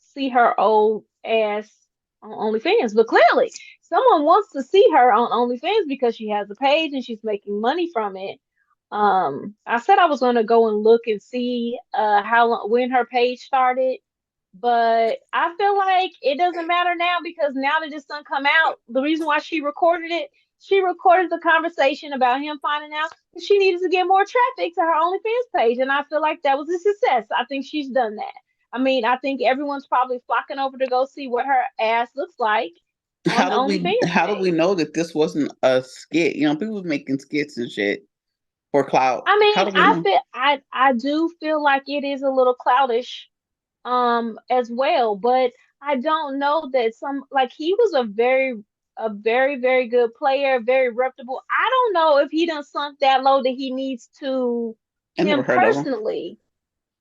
see her old ass on OnlyFans. But clearly, someone wants to see her on OnlyFans because she has a page and she's making money from it. I said I was gonna go and look and see how long when her page started, but I feel like it doesn't matter now because now that this done come out, the reason why she recorded the conversation about him finding out that she needed to get more traffic to her OnlyFans page, and I feel like that was a success. I think she's done that. I mean, I think everyone's probably flocking over to go see what her ass looks like on How the do we OnlyFans how do we page. know that this wasn't a skit? People making skits and shit for clout. I How mean, do we know? I do feel like it is a little cloutish as well, but I don't know that some like he was a very good player, very reputable. I don't know if he done sunk that low that he needs to, I never him heard of them. personally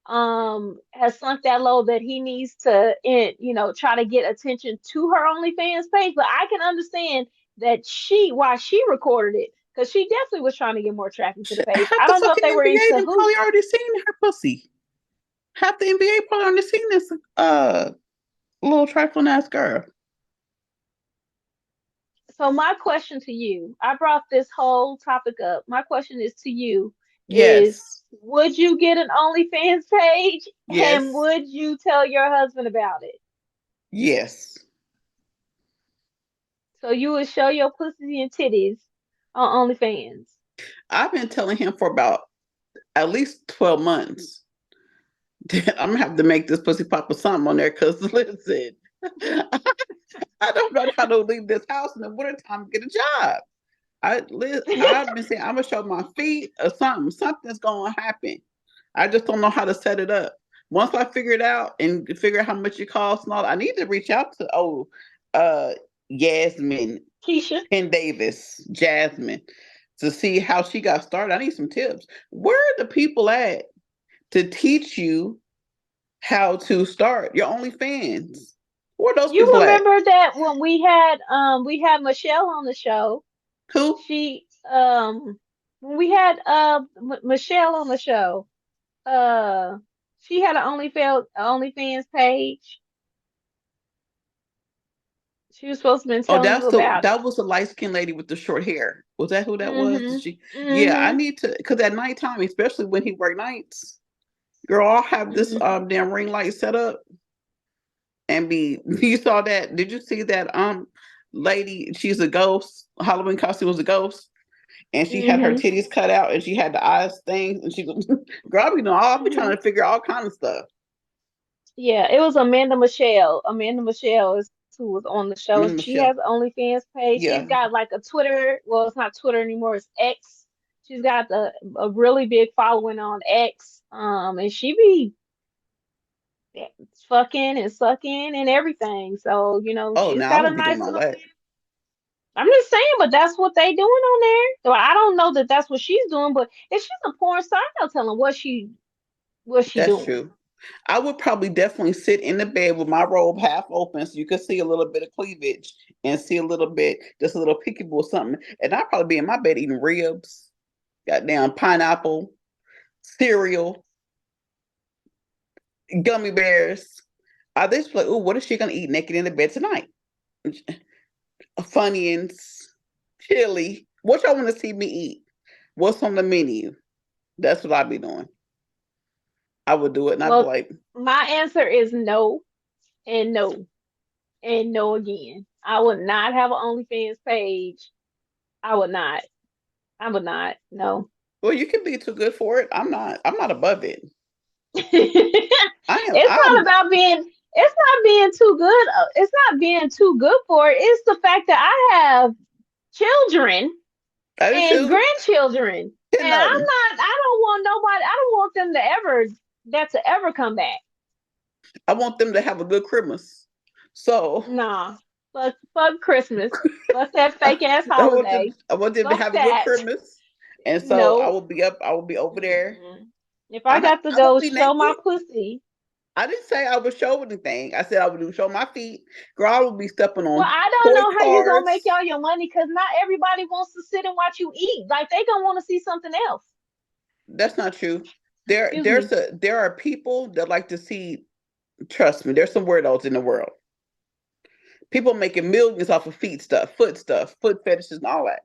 has sunk that low that he needs to try to get attention to her OnlyFans page. But I can understand that why she recorded it, because she definitely was trying to get more traffic to the Shit, page. half I the don't know if fucking they were in NBA then probably cahoots. already seen her pussy. Half the NBA probably already seen this little trifling ass girl. So my question to you, I brought this whole topic up. My question is to you is, Yes. would you get an OnlyFans page, and Yes. would you tell your husband about it? Yes. So you would show your pussy and titties on OnlyFans. I've been telling him for about at least 12 months. I'm gonna have to make this pussy pop or something on there because listen, I don't know how to leave this house in the wintertime and get a job. I've been saying I'm gonna show my feet or something. Something's gonna happen. I just don't know how to set it up. Once I figure it out and figure out how much it costs and all, I need to reach out to uh Yasmin Keisha, Penn Davis, Jasmine, to see how she got started. I need some tips. Where are the people at to teach you how to start your OnlyFans? Where are those you people at? remember that when we had Michelle on the show, Who? she when we had Michelle on the show, She had an OnlyFans page. She was supposed to have been Oh, telling you about it. that was the light skinned lady with the short hair. Was that who that was? Did Mhm. she? Yeah, I Mhm. need to, because at nighttime, especially when he work nights, girl, I'll have this Mhm. damn ring light set up and be. You saw that? Did you see that lady? She's a ghost. Halloween costume was a ghost, and she had her Mhm. titties cut out, and she had the eyes things, and she was. Girl, I'll be trying Mhm. to figure out all kind of stuff. Yeah, it was Amanda Michelle. Amanda Michelle is who was on the show, and she Michelle. has an OnlyFans page. She's Yeah. got like a Twitter. Well, it's not Twitter anymore. It's X. She's got a really big following on X. And she be fucking and sucking and everything. So Oh, she's now I got a won't be doing nice all little. that. I'm just saying, but that's what they doing on there. So I don't know that that's what she's doing, but if she's a porn star, I'm not telling what she That's doing. true. I would probably definitely sit in the bed with my robe half open so you could see a little bit of cleavage and see a little bit, just a little peekaboo or something. And I'd probably be in my bed eating ribs, goddamn pineapple, cereal, gummy bears. I just like, oh, what is she gonna eat naked in the bed tonight? Funyuns, chili. What y'all want to see me eat? What's on the menu? That's what I'd be doing. I would do it, and I'd be Well, like, my answer is no and no and no again. I would not have an OnlyFans page. I would not. I would not. No. well, you can be too good for it. I'm not. I'm not above it. I am. It's not I'm. about being. It's not being too good. It's not being too good for it. It's the fact that I have children I do and too. grandchildren, Get and I'm nothing. not. I don't want nobody. I don't want them to ever come back. I want them to have a good Christmas. So Nah. Fuck Christmas. Fuck that I, fake ass I want them. holiday. I want them to Fuck have a good that. Christmas. And so I No. will be up. I will be over there. Mm-mm. If I got to I won't go be show my naked. pussy, I didn't say I would show anything. I said I would show my feet. Girl, I would be stepping well, on I don't toy know how you gonna make cars. y'all your money because not everybody wants to sit and watch you eat. Like they gonna want to see something else. That's not true. Excuse me. There are people that like to see. Trust me, there's some weirdos in the world. People making millions off of stuff, foot fetishes, and all that,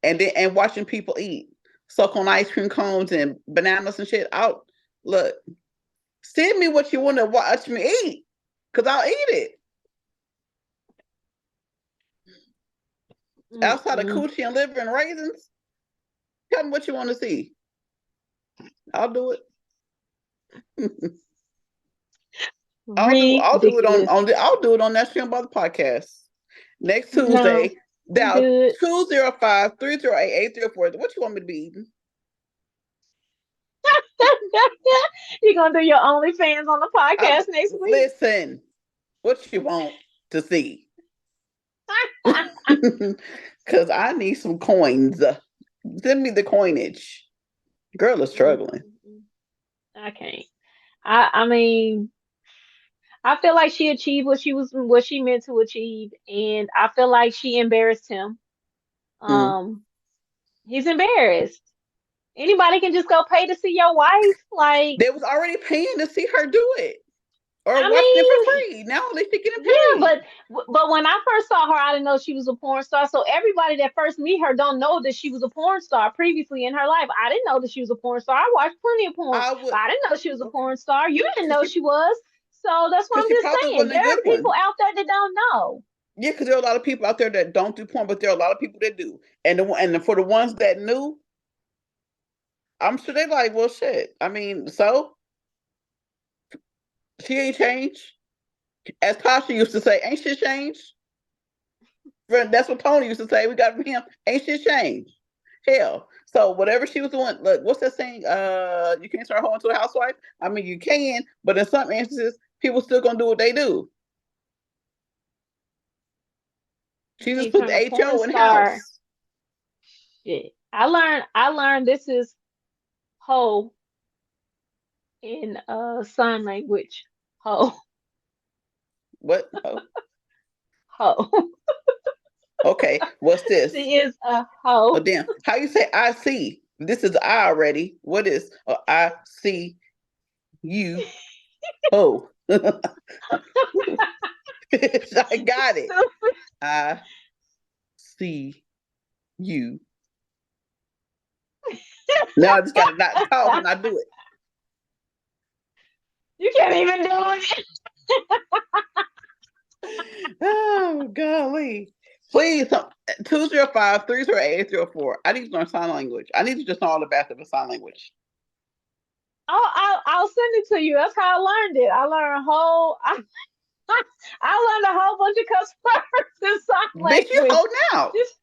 and watching people eat, suck on ice cream cones and bananas and shit. Out, look, send me what you want to watch me eat, cause I'll eat it. Outside of Mm-mm. coochie and liver and raisins, tell me what you want to see. I'll do it. I'll do it Ridiculous. I'll do it on that stream by the podcast next No, Tuesday. I'm Dial good. 205-308-8304. What you want me to be eating? You gonna do your OnlyFans on the I'm podcast next week? listen. What you want to see? Because I need some coins. Send me the coinage. Girl is struggling. Mm-mm. I can't. I mean, I feel like she achieved what she meant to achieve, and I feel like she embarrassed him. Mm. Um, he's embarrassed. Anybody can just go pay to see your wife. Like, They was already paying to see her do it or I watching it for mean, free. Now at least she getting yeah, paid. but when I first saw her, I didn't know she was a porn star. So everybody that first meet her don't know that she was a porn star previously in her life. I didn't know that she was a porn star. I watched plenty of porn, I but would I didn't know she was a okay porn star. You didn't because know she was. So that's what I'm she just probably saying. wasn't a There good are people one. out there that don't know. Yeah, because there are a lot of people out there that don't do porn, but there are a lot of people that do. For the ones that knew, I'm sure they're like, well, shit. I mean, so she ain't changed. As Tasha used to say, ain't shit changed. That's what Tony used to say. We got from him, ain't shit changed. Hell. So whatever she was doing, look, what's that saying? You can't turn a hoe into a housewife. I mean, you can, but in some instances, people still gonna do what they do. You She just can't put the turn a porn HO in star. house. Shit. I learned this is hoe in sign language. Hoe. What? Oh, Hoe. okay. What's this? She is a Oh hoe. damn. How you say I see? This is I already. What is I see you? Oh, I got it. I see you. Now I just gotta not talk when I do it. You can't even do it. Oh golly. Please 205-308-804. I need to learn sign language. I need to just know all the basics of sign language. I'll send it to you. That's how I learned it. I learned I learned a whole bunch of cuss words in sign Bitch, you language. hold now. Just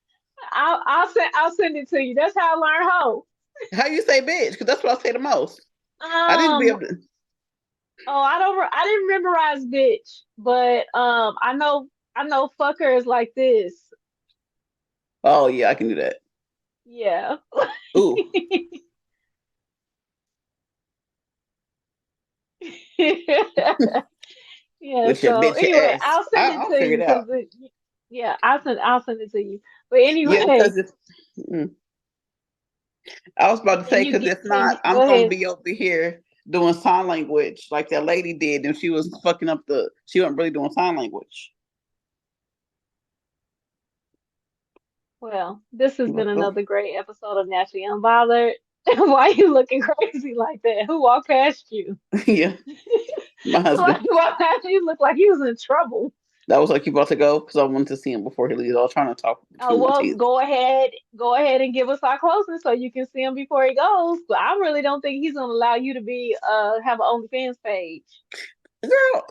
I'll send it to you. That's how I learned hoe. How you say bitch? Because that's what I say the most. I need to be able to. Oh, I didn't memorize bitch, but I know fucker is like this. Oh yeah, I can do that. Yeah. Ooh. Yeah, With your so bitch anyway, ass. I'll send it I'll to figure you it out. because yeah, I'll send it to you. But Yeah, anyway, because I was about to say, because if can not, you I'm go gonna ahead. be over here doing sign language like that lady did, and she was fucking up she wasn't really doing sign language. Well, this has been another great episode of Naturally Unbothered. Why are you looking crazy like that? Who walked past you? Yeah, my Why husband. you walked past you? Look like he was in trouble. That was like you about to go because I wanted to see him before he leaves. I was trying to talk Oh between my well, teeth. go ahead and give us our closing so you can see him before he goes. But I really don't think he's gonna allow you to be have an OnlyFans page. Girl,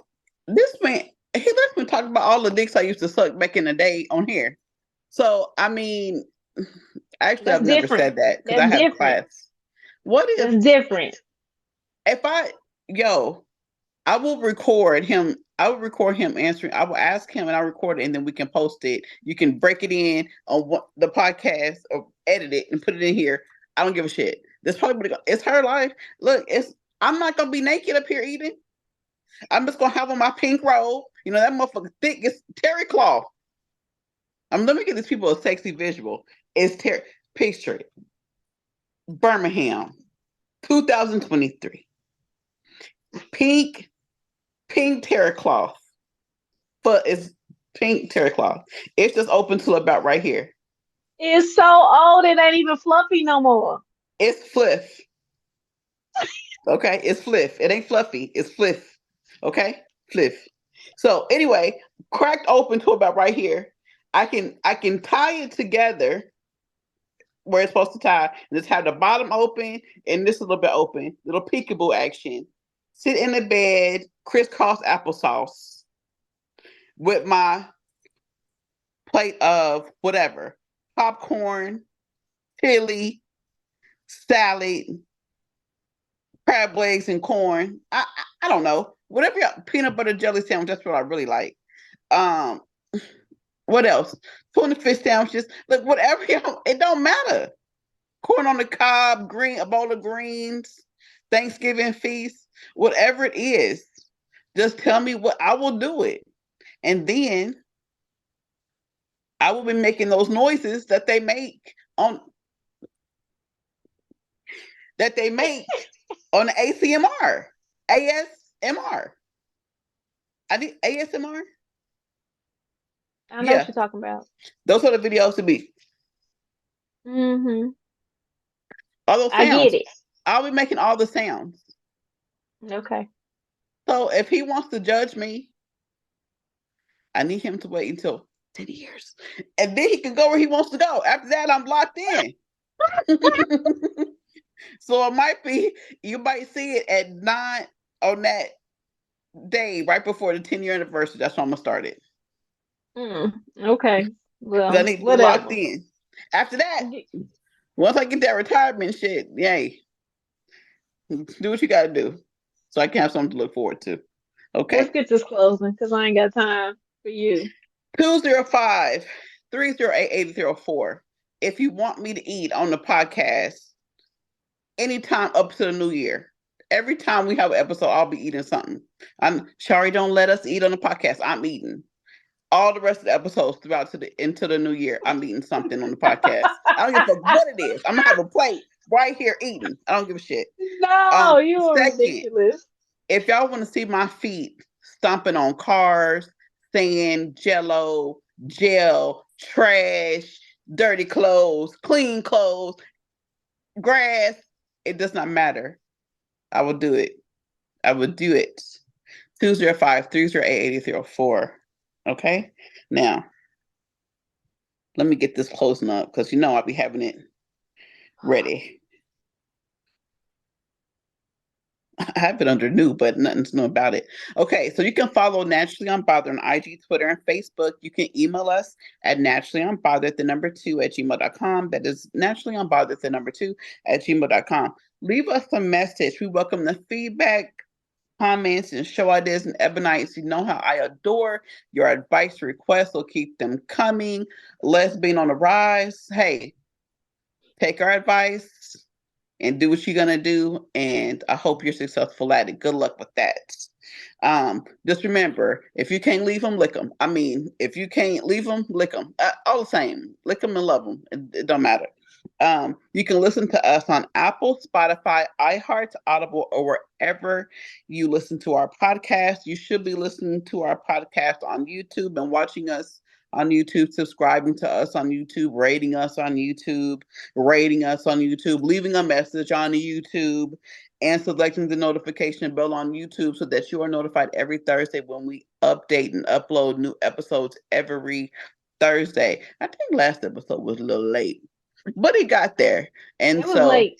this man, he lets me talk about all the dicks I used to suck back in the day on here. So I mean, actually, That's I've never different. said that because That's I have different. class. What if That's different. if I yo? I will record him. I will record him answering. I will ask him and I'll record it and then we can post it. You can break it in on the podcast or edit it and put it in here. I don't give a shit. This probably it's her life. Look, I'm not gonna be naked up here eating. I'm just gonna have on my pink robe. You know that motherfucker thick. It's terry cloth. Let me get these people a sexy visual. It's terry. Picture it. Birmingham, 2023. Pink terry cloth. But it's pink terry cloth. It's just open to about right here. It's so old it ain't even fluffy no more. It's fliff. Okay, it's fliff. It ain't fluffy. It's fliff. Okay, fliff. So anyway, cracked open to about right here. I can tie it together where it's supposed to tie, and just have the bottom open and this a little bit open, little peekaboo action. Sit in the bed, crisscross applesauce with my plate of whatever, popcorn, chili, salad, crab legs, and corn. I don't know. Whatever peanut butter jelly sandwich, that's what I really like. Um, what else? Tuna fish sandwiches. Look, whatever it don't matter. Corn on the cob, a bowl of greens, Thanksgiving feast, whatever it is. Just tell me what I will do it. And then I will be making those noises that they make on the ACMR. ASMR. I need ASMR. I know what you're talking about. Those are the videos to be. Mm-hmm. All those I sounds. get it. I'll be making all the sounds. Okay. So if he wants to judge me, I need him to wait until 10 years. And then he can go where he wants to go. After that, I'm locked in. So you might see it at 9 on that day right before the 10-year anniversary. That's when I'm gonna start it. Okay. Well, I need to be locked whatever. in. After that, once I get that retirement shit, yay. Do what you gotta do. So I can have something to look forward to. Okay. Let's get this closing because I ain't got time for you. 205-308-804. If you want me to eat on the podcast anytime up to the new year. Every time we have an episode, I'll be eating something. Shari, don't let us eat on the podcast. I'm eating. All the rest of the episodes throughout into the new year, I'm eating something on the podcast. I don't give a fuck what it is. I'm gonna have a plate right here eating. I don't give a shit. No, you are Second, ridiculous. if y'all want to see my feet stomping on cars, sand, jello, gel, trash, dirty clothes, clean clothes, grass, it does not matter. I will do it. I would do it. 205-308-8304. Okay? Now, let me get this closing up because you know I'll be having it ready. I have it under new, but nothing's new about it. Okay, so you can follow Naturally Unbothered on IG, Twitter, and Facebook. You can email us at naturallyunbothered, the number 2 at gmail.com. That is naturallyunbothered, the number 2 at gmail.com. Leave us a message. We welcome the feedback, comments, and show ideas and ebonites. You know how I adore your advice requests, so keep them coming. Lesbian on the rise. Hey, take our advice and do what you're gonna do, and I hope you're successful at it. Good luck with that. Just remember, if you can't leave them, lick them. I mean, if you can't leave them, lick them. All the same, lick them and love them. It don't matter. You can listen to us on Apple, Spotify, iHeart, Audible, or wherever you listen to our podcast. You should be listening to our podcast on YouTube and watching us on YouTube, subscribing to us on YouTube, rating us on YouTube, leaving a message on YouTube, and selecting the notification bell on YouTube so that you are notified every Thursday when we update and upload new episodes every Thursday. I think last episode was a little late, but it got there. And It was so late it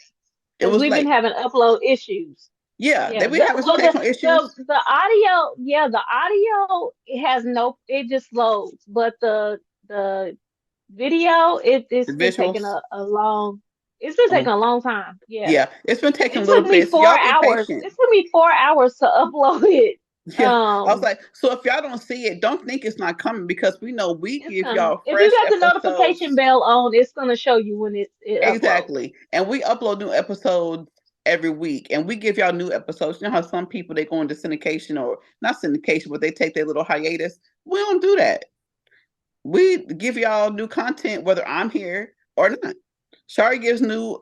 because was we've been late. having upload issues. Yeah, Yeah, they were having some technical issues. the audio, yeah, the audio it has no, it just loads, but the video, it's The been taking visuals. a long, it's been taking Um, a long time. Yeah, yeah, it's been taking a it little took me bit. So four y'all be hours. patient. It took me 4 hours to upload it. Yeah, I was Um, like, so if y'all don't see it, don't think it's not coming because we know we it's give coming. y'all If you fresh got the notification episodes. bell on, it's gonna show you when it uploads. Exactly. And we upload new episodes every week and we give y'all new episodes. You know how some people they go into syndication or not syndication, but they take their little hiatus. We don't do that. We give y'all new content whether I'm here or not. Shari gives new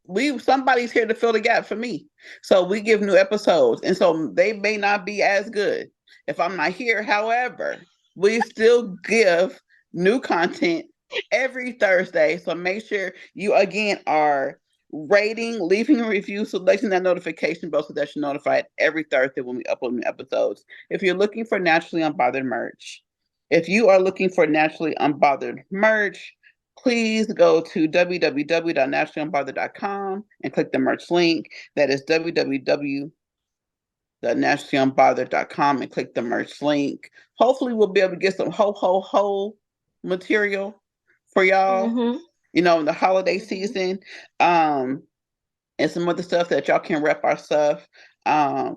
we somebody's here to fill the gap for me. So we give new episodes. And so they may not be as good if I'm not here. However, we still give new content every Thursday. So make sure you again are rating, leaving a review, selecting that notification bell so that you're notified every Thursday when we upload new episodes. If you're looking for Naturally Unbothered merch, if you are looking for Naturally Unbothered merch, please go to www.naturallyunbothered.com and click the merch link. That is www.naturallyunbothered.com and click the merch link. Hopefully, we'll be able to get some ho material for y'all, Mm-hmm. you know, in the holiday Mm-hmm. season. Um, and some other stuff that y'all can rep our stuff. Every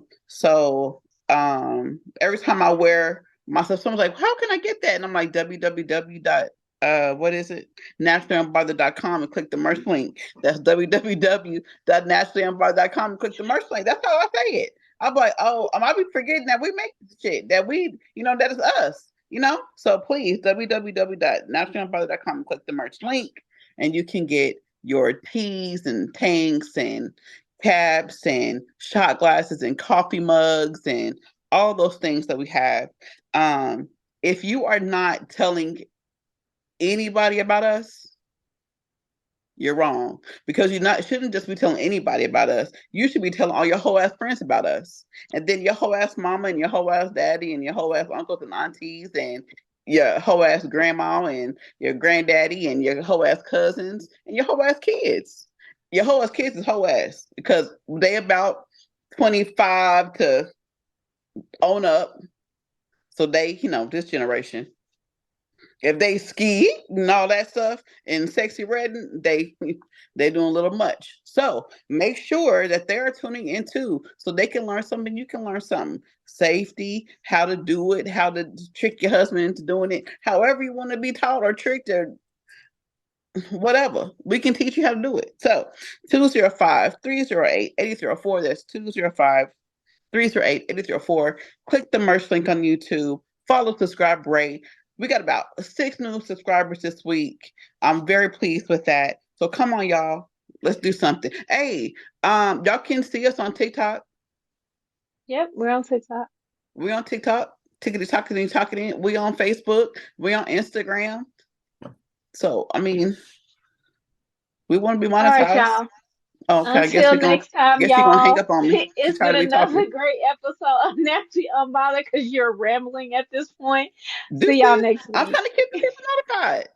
time I wear my stuff, someone's like, how can I get that? And I'm like, www. What is it? naturallyunbothered.com and click the merch link. That's www.naturallyunbothered.com and click the merch link. That's how I say it. I'm like, oh, I might be forgetting that we make shit, that we, you know, that is us, you know? So please, www.naturallyunbothered.com and click the merch link and you can get your teas and tanks and caps and shot glasses and coffee mugs and all those things that we have. If you are not telling anybody about us, you're wrong because you not shouldn't just be telling anybody about us. You should be telling all your whole ass friends about us, and then your whole ass mama and your whole ass daddy and your whole ass uncles and aunties and your whole ass grandma and your granddaddy and your whole ass cousins and your whole ass kids. Your whole ass kids is whole ass because they about 25 to own up. So they, you know, this generation. If they ski and all that stuff and sexy red, they doing a little much. So make sure that they're tuning in too, so they can learn something. You can learn something. Safety, how to do it, how to trick your husband into doing it. However you want to be taught or tricked or whatever, we can teach you how to do it. So 205-308-8304. That's 205-308-8304. Click the merch link on YouTube. Follow, subscribe, rate. We got about 6 new subscribers this week. I'm very pleased with that. So come on, y'all. Let's do something. Hey, y'all can see us on TikTok. Yep, we're on TikTok. We on TikTok. Tickety talking talking. We on Facebook. We on Instagram. So I mean, we want to be All right, monetized. y'all. Oh, okay, Until next time, guess you're gonna hang y'all. up on me. She It's try been to be another talking. great episode of Naturally Unbothered because you're rambling at this point. See y'all Deuces. next I'm week. trying to keep the people notified.